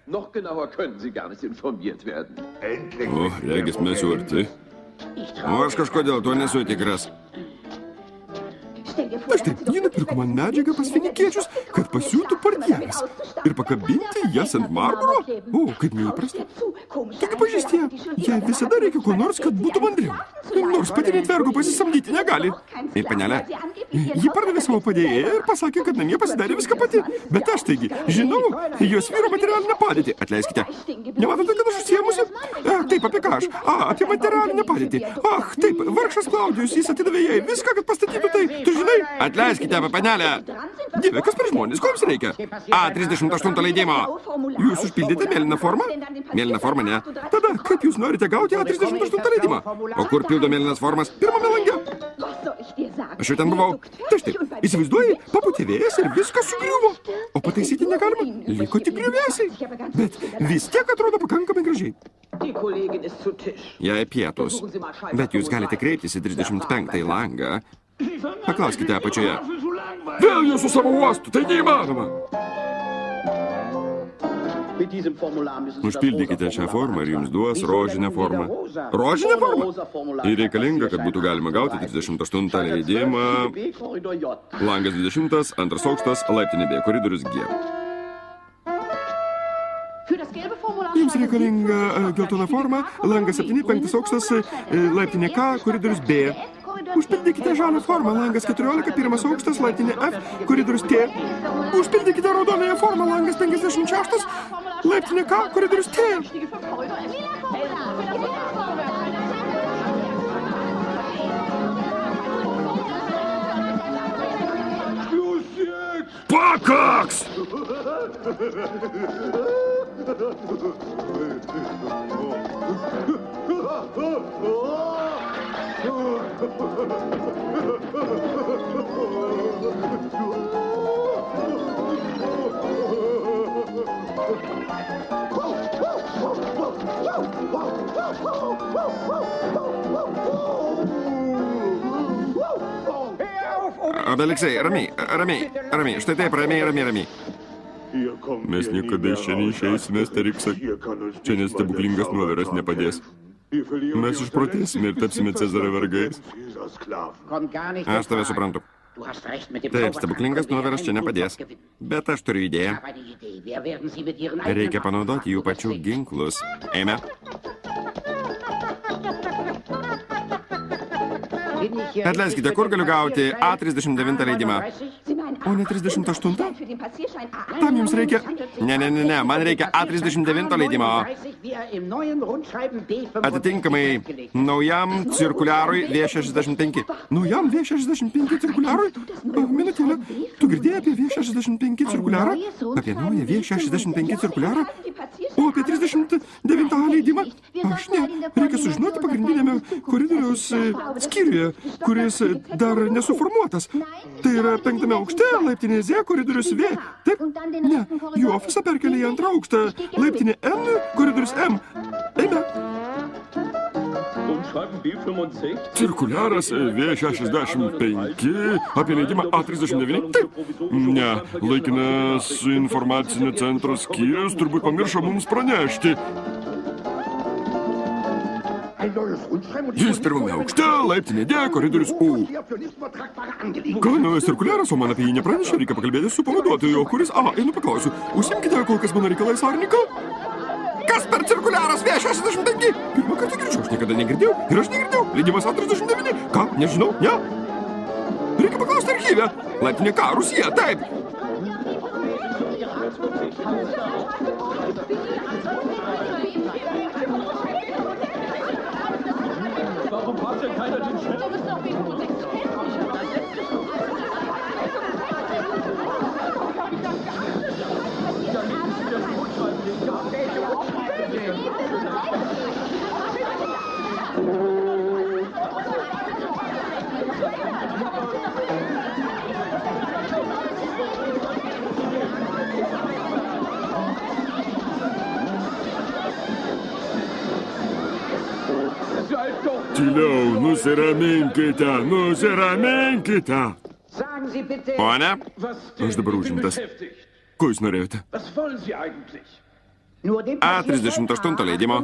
S1: O, regis mes jau arti.
S3: O aš kažkodėl tuo nesu tikras.
S4: Tai štai, jie nupirko man medžiagą pas finikiečius, kad pasiūtų portjeras ir pakabinti jas ant marmuro. O, kaip neįprasta. Taigi pažįsti, jai visada reikia ko nors, kad būtų mandriau. Nors pati net vergo pasisamdyti negali.
S3: Ei, panelė.
S4: Ji pardavė savo padėjėją ir pasakė, kad namie pasidarė viską pati. Bet aš taigi, žinau, jos vyro materialinę padėtį.
S3: Atleiskite.
S4: Nematote, kad aš užsiemusi? Taip, apie ką aš? Apie materialinę padėtį. Taip, vargšas Klaudijus, jis atidavė jai viską, kad pastatytų tai. Tu žinai?
S3: Atleiskite, panelė.
S4: Dieve, kas per žmonės, ko jums reikia?
S3: A38 leidimo.
S4: Jūs užpildėte mėlyną formą?
S3: Mėlyną formą, ne.
S4: Tada, kaip jūs norite gauti A38 leidimą?
S3: O kur pildo mėlynas formas?
S4: Pirmame lange.
S3: Aš jau ten buvau.
S4: Tai štai, įsivaizduoji, papūtė vėjas ir viskas sugriuvo. O pataisyti negalima, liko tik griuvėsiai. Bet vis tiek atrodo pakankamai gražiai.
S3: Jai pietus. Bet jūs galite kreiptis į 35 langą. Paklauskite apačioje.
S1: Vėl jūs su savo uostu, tai neįmanoma.
S3: Užpildykite šią formą ir jums duos rožinę formą. Rožinę formą? Ir reikalinga, kad būtų galima gauti 38 leidimą. Langas 20, antras aukštas, laiptinė B, koridorius G.
S4: Jums reikalinga geltona forma, langas 7, 5 aukštas, laiptinė K, koridorius B. Užpildykite žalią formą, langas 14, pirmas aukštas, laiptinė F, koridorius T. Užpildykite raudonąją formą, langas 56, laiptinė K, koridorius T.
S1: Pakaks!
S3: Obeliksai, ramiai. Štai taip, ramiai.
S1: Mes niekada iš čia neišeisime, Asterixai. Čia net stebuklingas nuoviras nepadės. Mes išprotėsime ir tapsime Cezario vergais.
S3: Aš tave suprantu. Taip, stebuklingas nuoviras čia nepadės. Bet aš turiu idėją. Reikia panaudoti jų pačių ginklus. Eime. Atleiskite, kur galiu gauti A39 leidimą?
S4: O ne 38? Tam jums reikia...
S3: Ne, man reikia A39 leidimo. Atitinkamai naujam cirkuliarui V65.
S4: Naujam V65 cirkuliarui? Minutėlę, tu girdėjai apie V65 cirkuliarą? Apie naują V65 cirkuliarą? O apie 39 leidimą? Aš ne, reikia sužinoti pagrindinėme koridoriaus skyriuje, kuris dar nesuformuotas. Tai yra 5 aukšte, laiptinė Z, koridorius V. Taip? Ne, jų ofisą perkelia į 2 aukštą, laiptinė N, koridorius M. Eime.
S3: Cirkuliaras V65 apie leidimą A39? Taip. Ne, laikinas informacinio centro skyrius turbūt pamiršo mums pranešti. Jis pirmame aukšte, laiptinė D, koridorius U. Ką, naujas cirkuliaras, o man apie jį nepranešė, reikia pakalbėti su pavaduotoju, o kuris... Einu paklausiu, užsimkite kol kas mano reikalais, Arnika? Kas per cirkuliaras V65? Pirmą kartą girdžiu, aš niekada negirdėjau ir aš negirdėjau. Leidimas A39. Ką, nežinau, ne? Reikia paklausti archyvę. Laiptinė K, Rusija, taip. Tyliau, nusiraminkite, nusiraminkite. Pone, aš dabar užimtas. Ko jūs norėjote? A38 leidimo.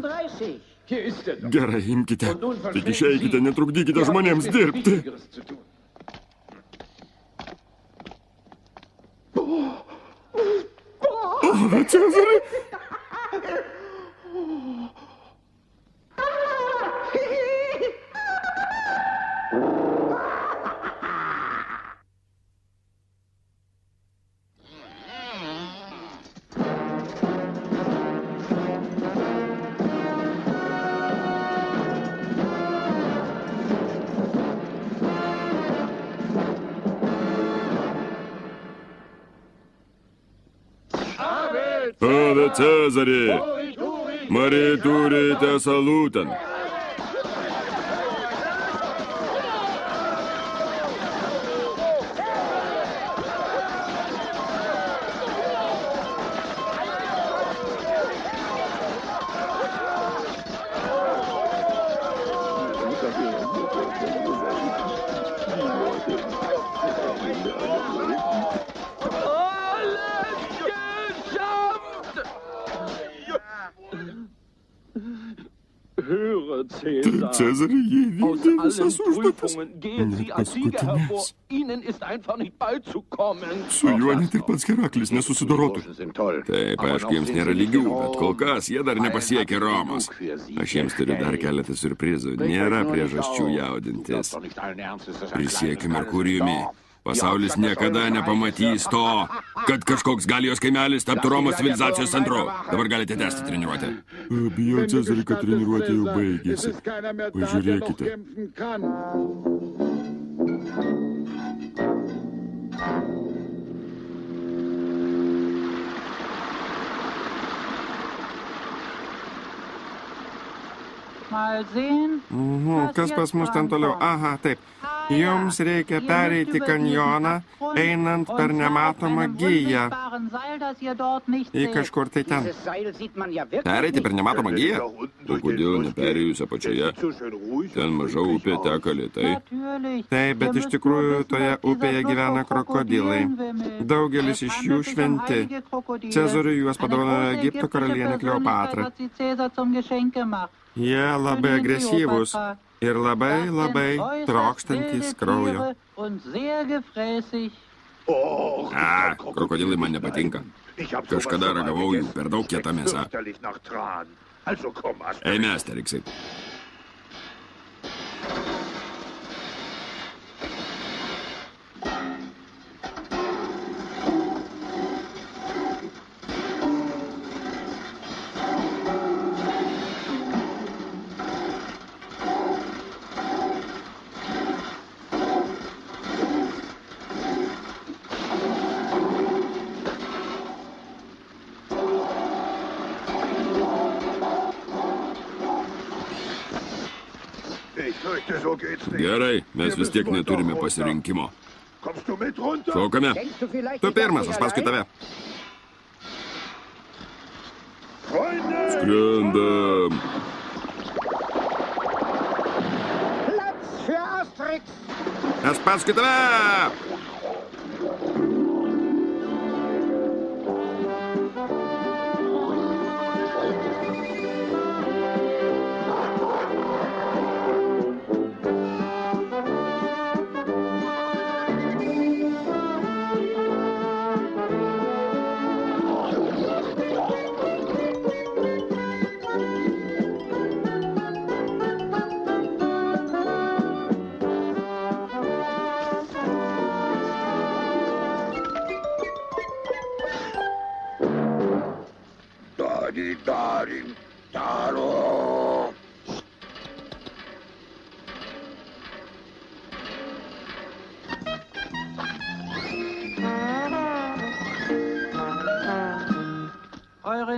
S3: Gerai, imkite. Tik išeikite, netrukdykite žmonėms dirbti. O, Cezarį! Ave Cezarį, mariturite salutant. Taip, Cezarį, jie vykdė visas užduotis. Net paskutinės. Su juo net ir pats Heraklis nesusidorotų. Taip, aišku, jiems nėra lygių, bet kol kas jie dar nepasiekė Romos. Aš jiems turiu dar keletą siurprizų. Nėra priežasčių jaudintis. Prisiekiu Merkurijumi. Pasaulis niekada nepamatys to, kad kažkoks Galijos kaimelis taptų Romos civilizacijos centru. Dabar galite tęsti treniruotę. Bijau, Cezarį, kad treniruotė jau baigėsi. Pažiūrėkite. Kas pas mus ten toliau? Aha, taip. Jums reikia pereiti kanjoną, einant per nematomą giją. Į kažkur tai ten. Pereiti per nematomą giją? Tu kodėl neperėjus apačioje? Ten maža upė teka lėtai. Taip, bet iš tikrųjų toje upėje gyvena krokodilai. Daugelis iš jų šventi. Cezariui juos padovanojo Egipto karalienė Kleopatra. Jie labai agresyvūs ir labai trokštantys kraujo. Krokodilai man nepatinka. Kažkada ragavau jų per daug kietą mėsą. Eime, Asteriksai. Gerai, mes vis tiek neturime pasirinkimo. Šokame. Tu pirmas, aš paskui tave. Skrendam. Aš paskui tave!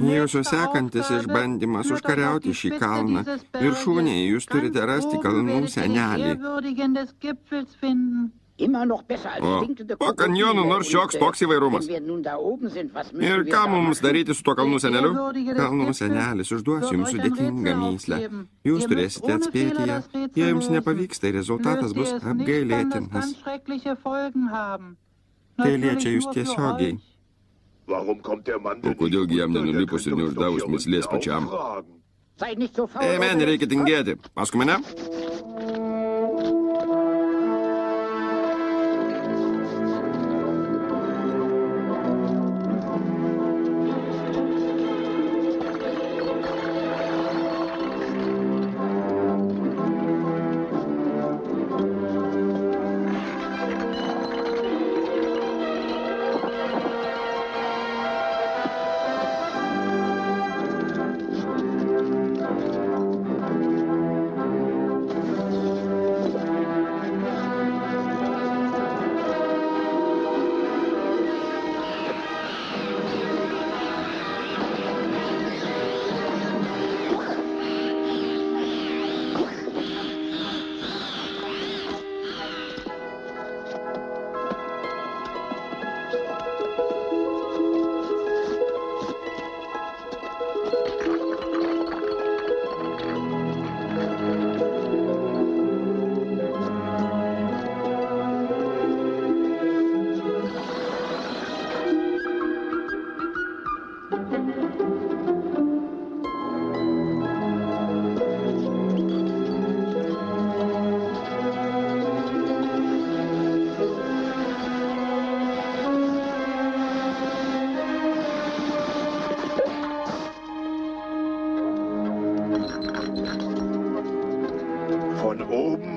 S4: Jūsų sekantis išbandymas užkariauti šį kalną. Viršūnėje jūs turite rasti kalnų senelį.
S3: Po kanjonų nors šioks toks įvairumas. Ir ką mums daryti su tuo kalnų seneliu?
S4: Kalnų senelis užduos jums sudėtingą myslę. Jūs turėsite atspėti ją. Jei jums nepavyks, tai rezultatas bus apgailėtinas. Tai liečia jūs tiesiogiai.
S1: O kodėlgi jam nenulipus ir neuždavus myslės pačiam?
S3: Eime, nereikia tingėti. Paskui mane.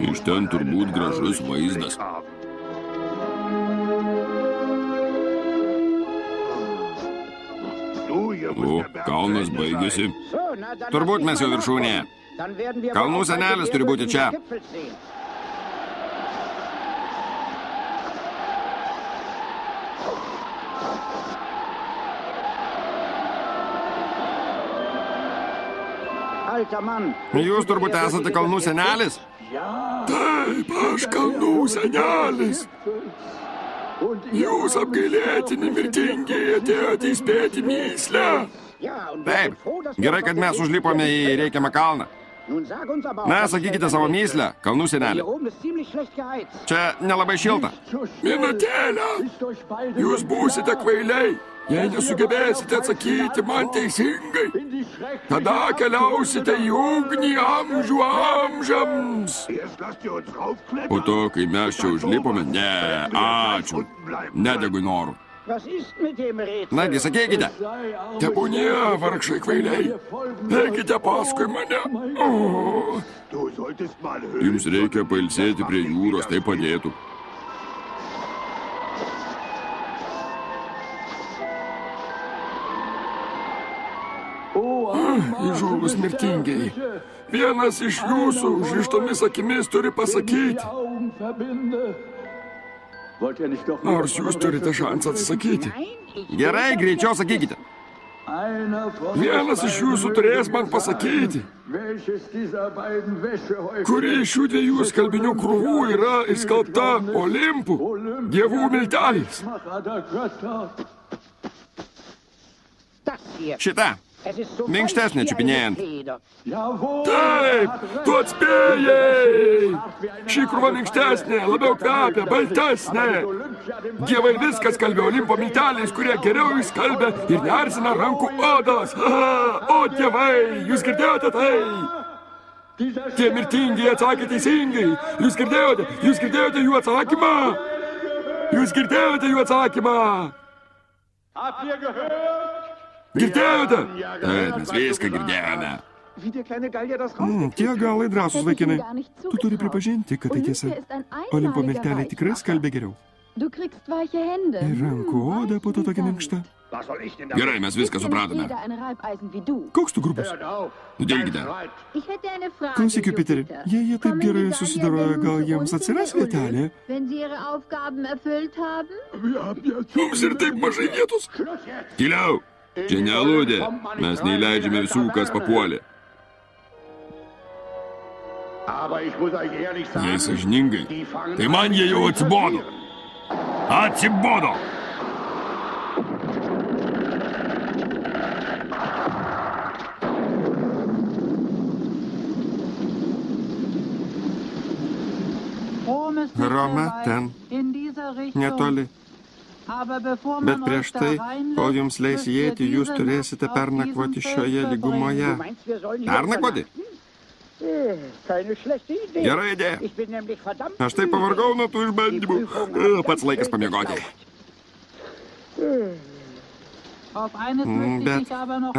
S1: Iš ten turbūt gražus vaizdas. O, kalnas baigėsi.
S3: Turbūt mes jau viršūnėje. Kalnų senelis turi būti čia. Jūs turbūt esate kalnų senelis?
S1: Taip, aš kalnų senelis. Jūs apgailėtini mirtingi atėjote įspėti myslę.
S3: Taip, gerai, kad mes užlipome į reikiamą kalną. Na, sakykite savo myslę, kalnų senelį. Čia nelabai šilta.
S1: Minutėlę. Jūs būsite kvailiai, jei nesugebėsite atsakyti man teisingai. Tada keliausite į ugnį amžių amžiams. Po to, kai mes čia užlipome, ne, ačiū, nedegu noru.
S3: Nagi, sakykite.
S1: Tebūnie, vargšai kvailiai. Eikite paskui mane. Jums reikia pailsėti prie jūros, tai padėtų. Įžūlus mirtingiai. Vienas iš jūsų užrištomis akimis turi pasakyti. Nors jūs turite šansą atsakyti.
S3: Gerai, greičiau sakykite.
S1: Vienas iš jūsų turės man pasakyti, kuri iš šių dviejų skalbinių krūvų yra įskalbta Olimpu, dievų milteliais.
S3: Šita.
S4: Minkštesnė čiupinėjant.
S3: Taip, tu atspėjai! Šį krūvą minkštesnė, labiau kvepia, baltesnė. Dievai viską skalbė Olimpo milteliais, kurie geriau išskalbė ir nearsina rankų odas. O dievai, jūs girdėjote tai? Tie mirtingi atsakė teisingai. Jūs girdėjote jų atsakymą? Jūs girdėjote jų atsakymą? Girdėjote? Taip, mes viską girdėjome.
S4: Tie galai drąsūs vaikinai. Tu turi pripažinti, kad tai tiesa. Olimpo milteliai tikrai skalbia geriau. Ir rankų oda po to tokia minkšta.
S1: Gerai, mes viską supratome.
S4: Koks tu grubus?
S1: Nudėlkite.
S4: Klausyk, Jupiterį, jei jie taip gerai susidaroja, gal jiems atsiras vietelė?
S1: Mums ir taip mažai vietos. Tyliau. Čia nelūdė. Mes neįleidžiame visų, kas papuolė. Jei sąžiningai, tai man jie jau atsibodo. Atsibodo!
S4: Roma ten. Netoli. Bet prieš tai, kol jums leis įeiti, jūs turėsite pernakvoti šioje lygumoje.
S1: Pernakvoti?
S4: Gera idėja. Aš taip pavargau nuo tų išbandymų.
S1: Pats laikas pamiegoti.
S4: Bet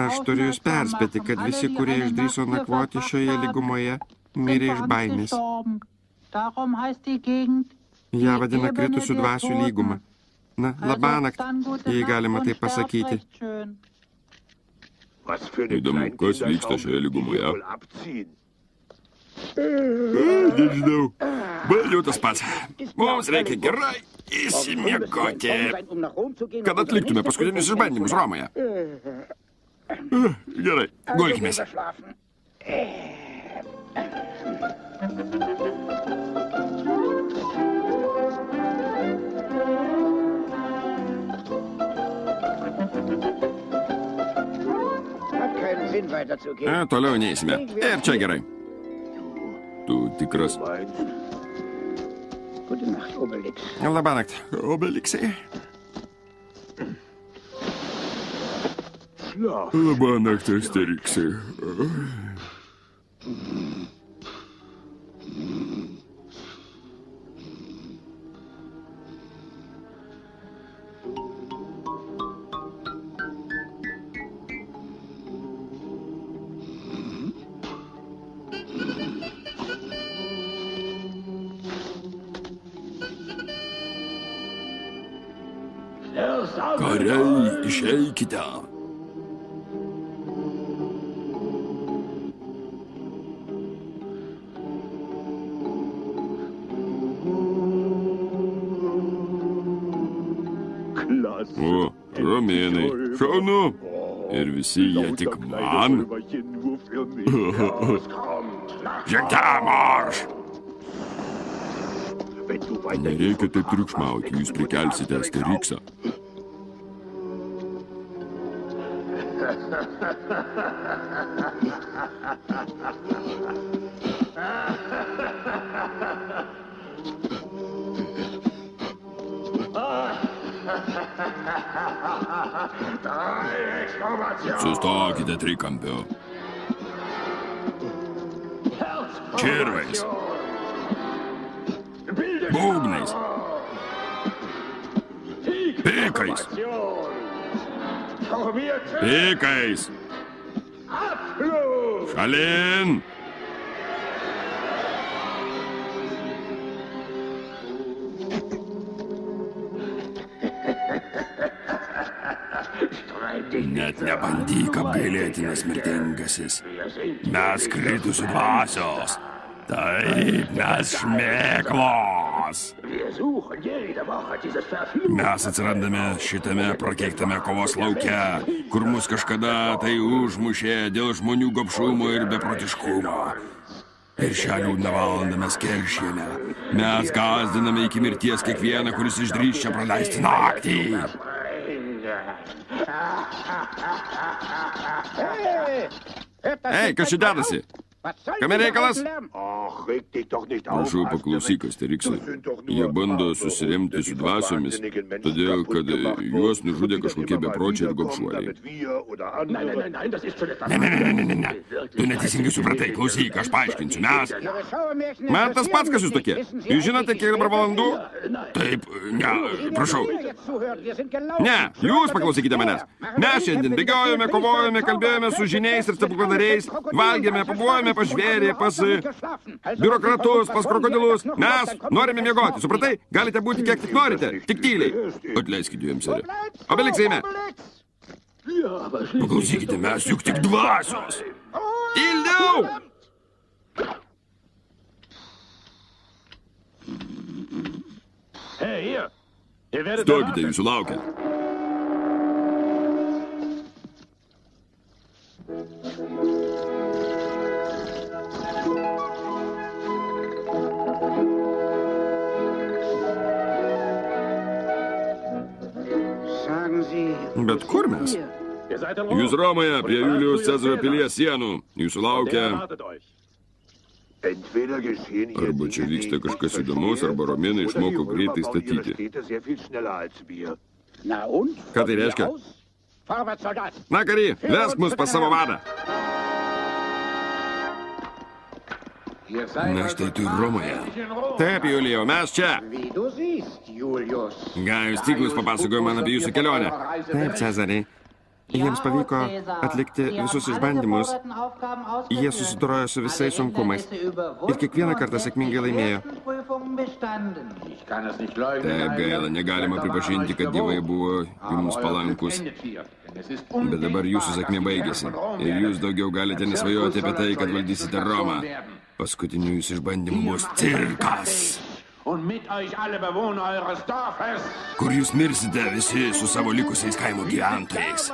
S4: aš turiu jūs perspėti, kad visi, kurie išdrįso nakvoti šioje lygumoje, mirė iš baimės. Ją vadina kritusių dvasių lygumą. Na, labanakt, jei galima taip pasakyti.
S1: Įdomu, kas vyksta šioje lygumoje? Nežinau. Man jau tas pats. Mums reikia gerai įsimiegoti. Kad atliktume paskutinius išbandymus Romoje. Gerai, gulkimės.
S4: Toliau neįsime. Ir čia gerai.
S1: Tu tikras?
S4: Labanakt, Obeliksai.
S1: Labanakt, Asteriksai. Kariai, išeikite. O, romėnai, šaunu. Ir visi jie tik man. Žengte marš! Nereikia taip triukšmauti, jūs prikelsite Asteriksą. Sustokite trikampiu. Čirvais. Būgnais. Pikais. Pikais. Šalin. Net nebandyk apgailėtinas mirtingasis. Mes kritusių dvasios. Taip, mes šmėklos. Mes atsirandame šitame prakeiktame kovos lauke, kur mus kažkada tai užmušė dėl žmonių gobšumo ir beprotiškumo. Ir šią liūdną valandą mes keršijame. Mes gąsdiname iki mirties kiekvieną, kuris išdrįs čia praleisti naktį.
S3: Ei, kas čia dedasi? Kame reikalas? Prašau, paklausyk, Asteriksai. Jie bando susiremti su dvasiomis, todėl, kad juos nužudė kažkokie bepročiai ir gobšuoliai. Ne. Tu neteisingai supratai, klausyk, aš paaiškinsiu, mes. Man tas pats, kas jūs tokie. Jūs žinote, kiek dabar valandų? Taip, ne, prašau. Ne, jūs paklausykite manęs. Mes šiandien bėgiojame, kovojame, kalbėjome su žiniais ir stebukladariais, valgėme, pabuvojame pas žvėrį, pas biurokratus, pas krokodilus. Mes norime miegoti, supratai? Galite būti kiek tik norite, tik tyliai. Atleiskite jums, serė. Obeliksai, eime. Paklausykite, mes juk tik dvasios. Tyliau! Stokite, jūsų laukia. Bet kur mes? Jūs Romoje, prie Julijaus Cezario pilies sienų. Jūsų laukia. Arba čia vyksta kažkas įdomus, arba romėnai išmoko greitai statyti. Ką tai reiškia? Na, kary, vesk mus pas savo vadą. Na, štai tu Romoje. Taip, Julijau, mes čia. Gajus Ciklus papasakojo man apie jūsų kelionę. Taip, Cezariai. Jiems pavyko atlikti visus išbandymus. Jie susidorojo su visais sunkumais. Ir kiekvieną kartą sėkmingai laimėjo. Taip, gaila, negalima pripažinti, kad dievai buvo jums palankus. Bet dabar jūsų sėkmė baigėsi. Ir jūs daugiau galite nesvajoti apie tai, kad valdysite Romą. Paskutinių jūsų išbandymų bus cirkas. Kur jūs mirsite visi su savo likusiais kaimo gyventojais.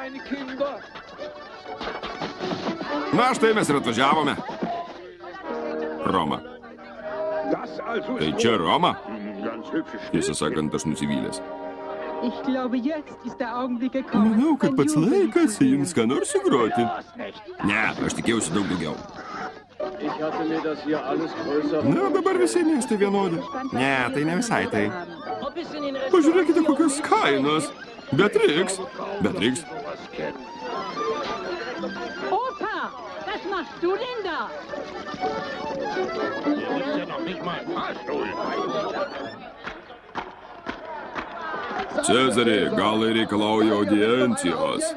S3: Na, štai mes ir atvažiavome. Roma. Tai čia Roma? Tiesą sakant, aš nusivylęs. Manau, kad pats laikas jums ką nors sugroti. Ne, aš tikėjausi daug daugiau. Na, dabar visi miestai vienodi. Ne, tai ne visai tai. Pažiūrėkite, kokios kainos. Beatrix.
S5: Opa, was machst du denn da?
S3: Cezarė, gal reikalauja audiencijos.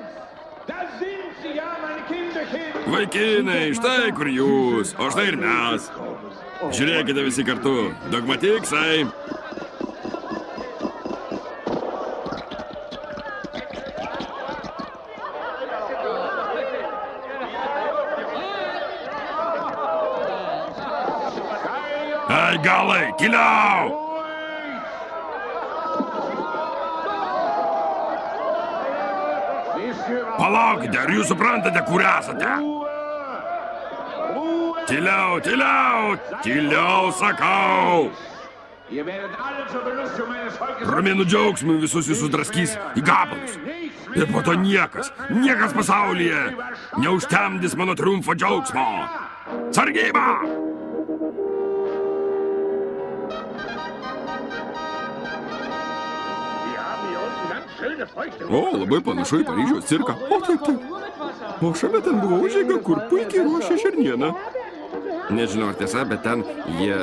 S3: Vaikinai, štai kur jūs, o štai ir mes. Žiūrėkite visi kartu, dogmatiksai. Ei, galai, kiliau! Palaukite, ar jūs suprantate, kur esate? Tyliau, sakau! Romėnų džiaugsmui visus jūsų draskys į gabalus. Ir po to niekas pasaulyje neužtemdys mano triumfo džiaugsmo. Sargyba! O, labai panašu į Paryžiaus cirką. O, taip. O šalia ten buvo užeiga, kur puikiai ruošė šernieną. Nežinau, ar tiesa, bet ten jie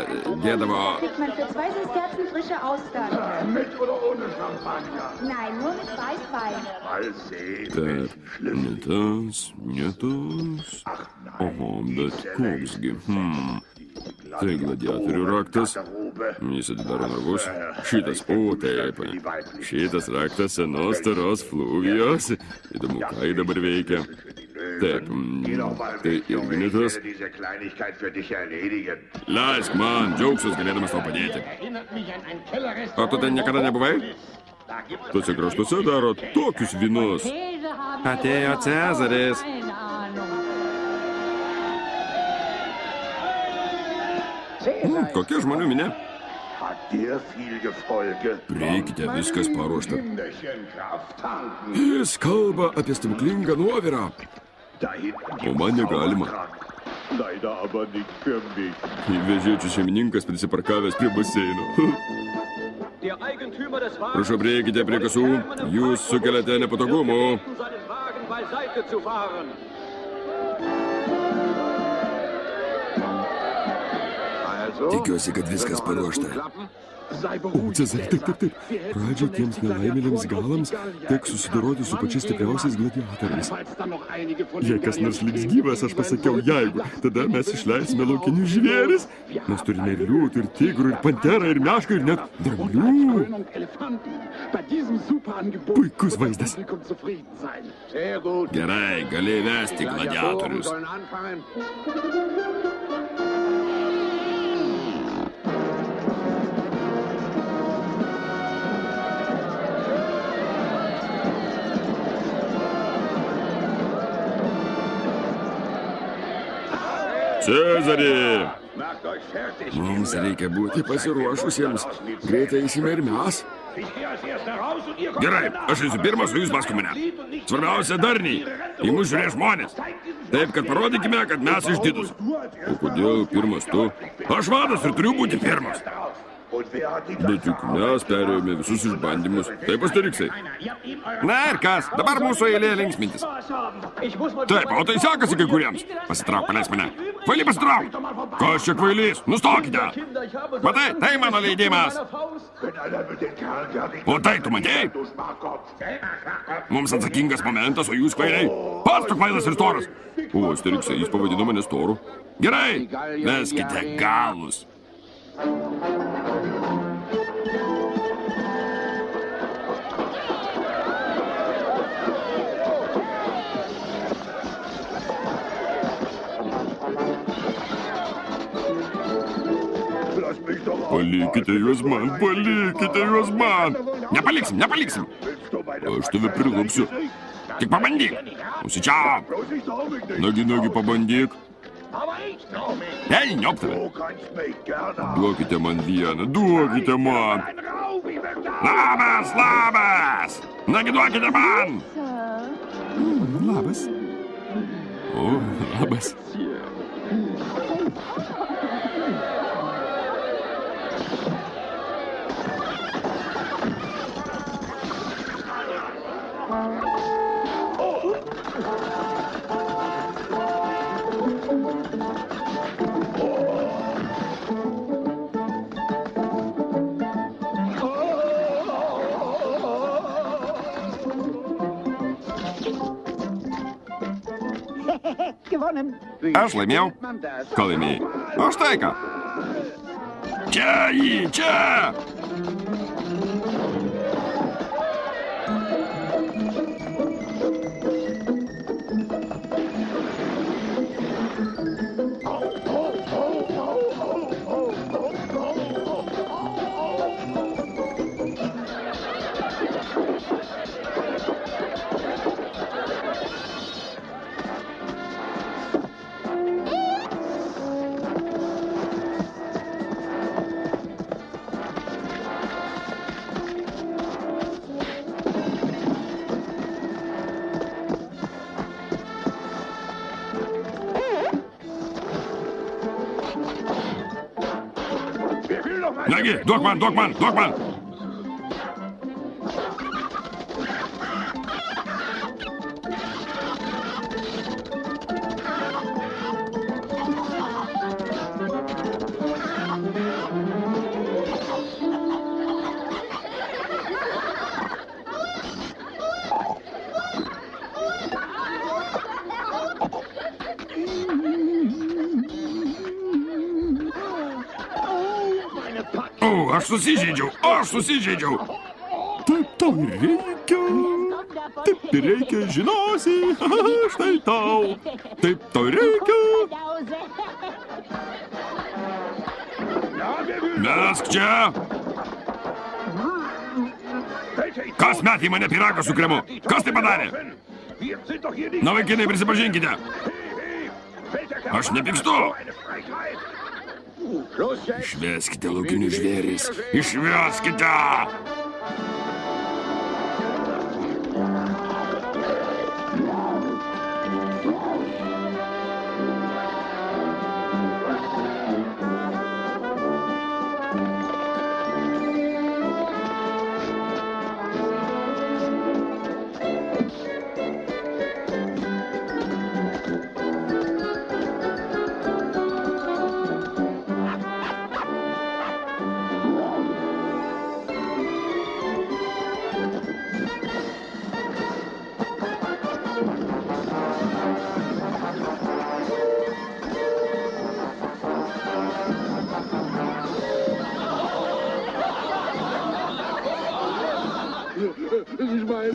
S3: dėdavo... Taip, ne tas. Oho, bet koksgi. Tai gladiatorių raktas. Jis atidaro narvus. Šitas, o taip. Šitas raktas senos taros fluvijos. Įdomu, ką jį dabar veikia. Taip, tai irgi ne tas. Leisk man, džiaugsiuos galėdamas tau padėti. O tu ten niekada nebuvai? Tuose kraštuose daro tokius vynus. Atėjo Cezaris. Kokia žmonių minė?
S1: Prieikite, viskas paruošta. Jis kalba apie stebuklingą nuovirą. O man negalima. Vežėčių šeimininkas prisiparkavęs prie baseino. Prašau, prieikite prie kasų. Jūs sukeliate nepatogumų. Tikiuosi, kad viskas paruošta. O, Cezar, taip. Pradžiai tiems nelaimėliams galams teks susidoroti su pačiais stipriausiais gladiatoriais. Jei kas nors liks gyvas, aš pasakiau jeigu, tada mes išleisime laukinius žvėris. Mes turime ir liūtų, ir tigrų, ir panterą, ir mešką, ir net dramblių. Puikus vaizdas. Gerai, gali vesti gladiatorius. Cezarį! Mums reikia būti pasiruošusiems. Greitai eisime ir mes. Gerai, aš eisiu pirmas, o jūs paskui mane. Svarbiausia darniai. Į mus žiūrės žmonės. Taip, kad parodykime, kad mes išdidus. O kodėl pirmas tu? Aš vadas ir turiu būti pirmas. Bet juk mes perėjome visus išbandymus. Tai pastariksai. Na ir kas? Dabar mūsų eilė linksmintis. Taip, o tai sekasi kai kuriems. Pasitrauk, paleis mane. Kvaily pasitrauk. Kas čia kvailys? Nustokite. Matai, tai mano leidimas. O tai tu matei? Mums atsakingas momentas, o jūs kvailiai. Pats tu kvailas ir storas. O, Asteriksai, jis pavadino mane storu. Gerai, meskite galus. Palikite juos man, palikite juos man. Nepaliksim. Aš tave prilupsiu. Tik pabandyk. Užsičiauk. Nagi, pabandyk. Ei, niop tave. Duokite man vieną, duokite man. Labas. Nagi, duokite man. Labas. O, labas. Aš laimėjau. Ką laimėjai? O štai ką. Čia! Nagi, duok man. Aš susižeidžiau. Taip tau reikia, žinosi. Štai tau. Taip tau reikia. Mesk čia. Kas metė į mane pyragą su kremu? Kas tai padarė? Na, vaikinai, prisipažinkite. Aš nepykstu. Išveskite laukinius žvėris. Išveskite!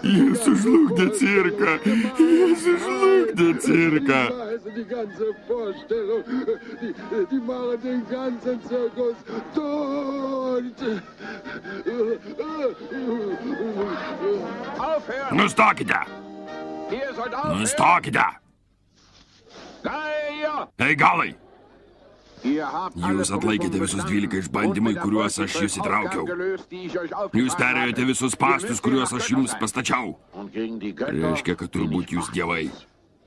S3: Jie sužlugdė cirką. Jie sužlugdė cirką.
S6: Die ganze Vorstellung, die machen den ganzen Zirkus tot.
S2: Aufhören!
S1: Nustokite!
S2: Ihr sollt aufhören!
S1: Nustokite! Ei, galai! Jūs atlaikėte visus 12 išbandymai, kuriuos aš jūs įtraukiau. Jūs perėjote visus spąstus, kuriuos aš jums pastačiau. Reiškia, kad turbūt jūs dievai.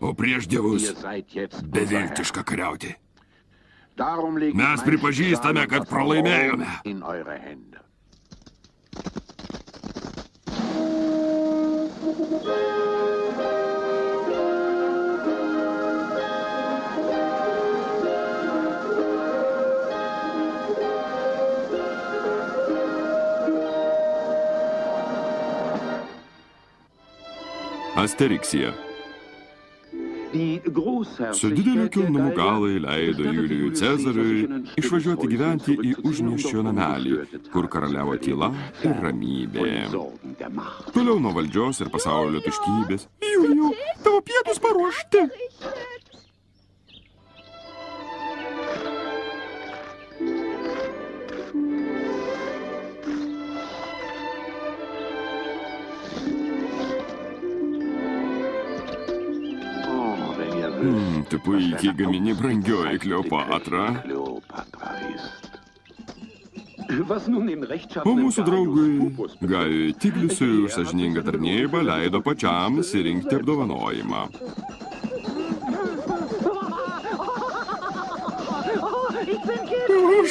S1: O prieš dievus beviltiška kariauti. Mes pripažįstame, kad pralaimėjome. Asteriksija. Su dideliu kilnumu galai leido Julijui Cezariui išvažiuoti gyventi į užmiesčio namelį, kur karaliavo tyla ir ramybė. Toliau nuo valdžios ir pasaulio tuštybės. Julijau, tavo pietus paruošti. Tu puikiai gamini, brangioji Kleopatra. O mūsų draugui Gajui Tiglisui už sąžiningą tarnybą leido pačiam išsirinkti apdovanojimą.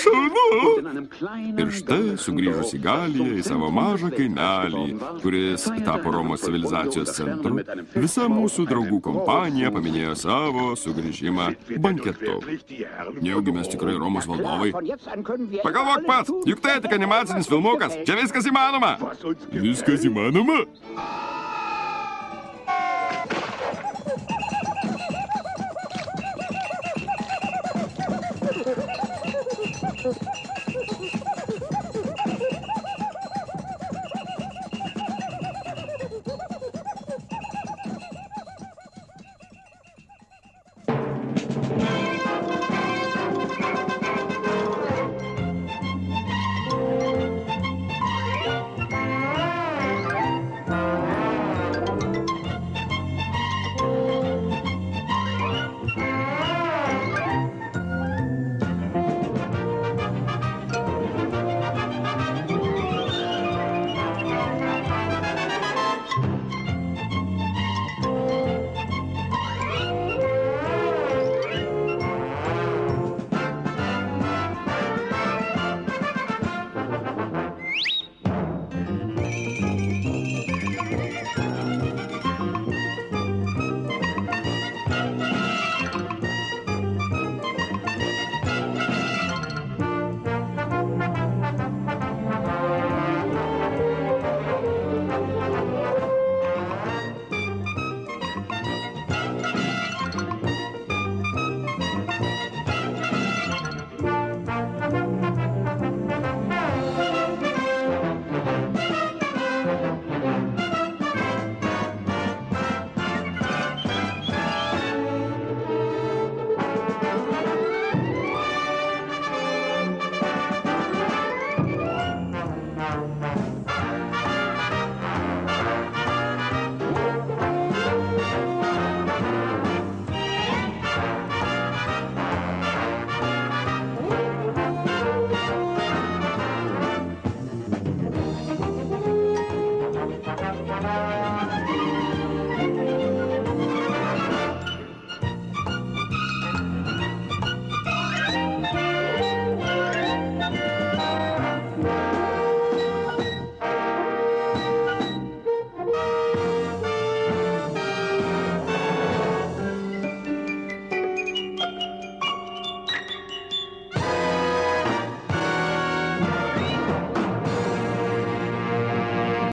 S1: Šaunu! Ir štai, sugrįžus į Galiją, į savo mažą kaimelį, kuris tapo Romos civilizacijos centru, visa mūsų draugų kompanija paminėjo savo sugrįžimą banketu. Nejaugi mes tikrai Romos valdovai? Pagalvok pats, juk tai tik animacinis filmukas, čia viskas įmanoma. Viskas įmanoma?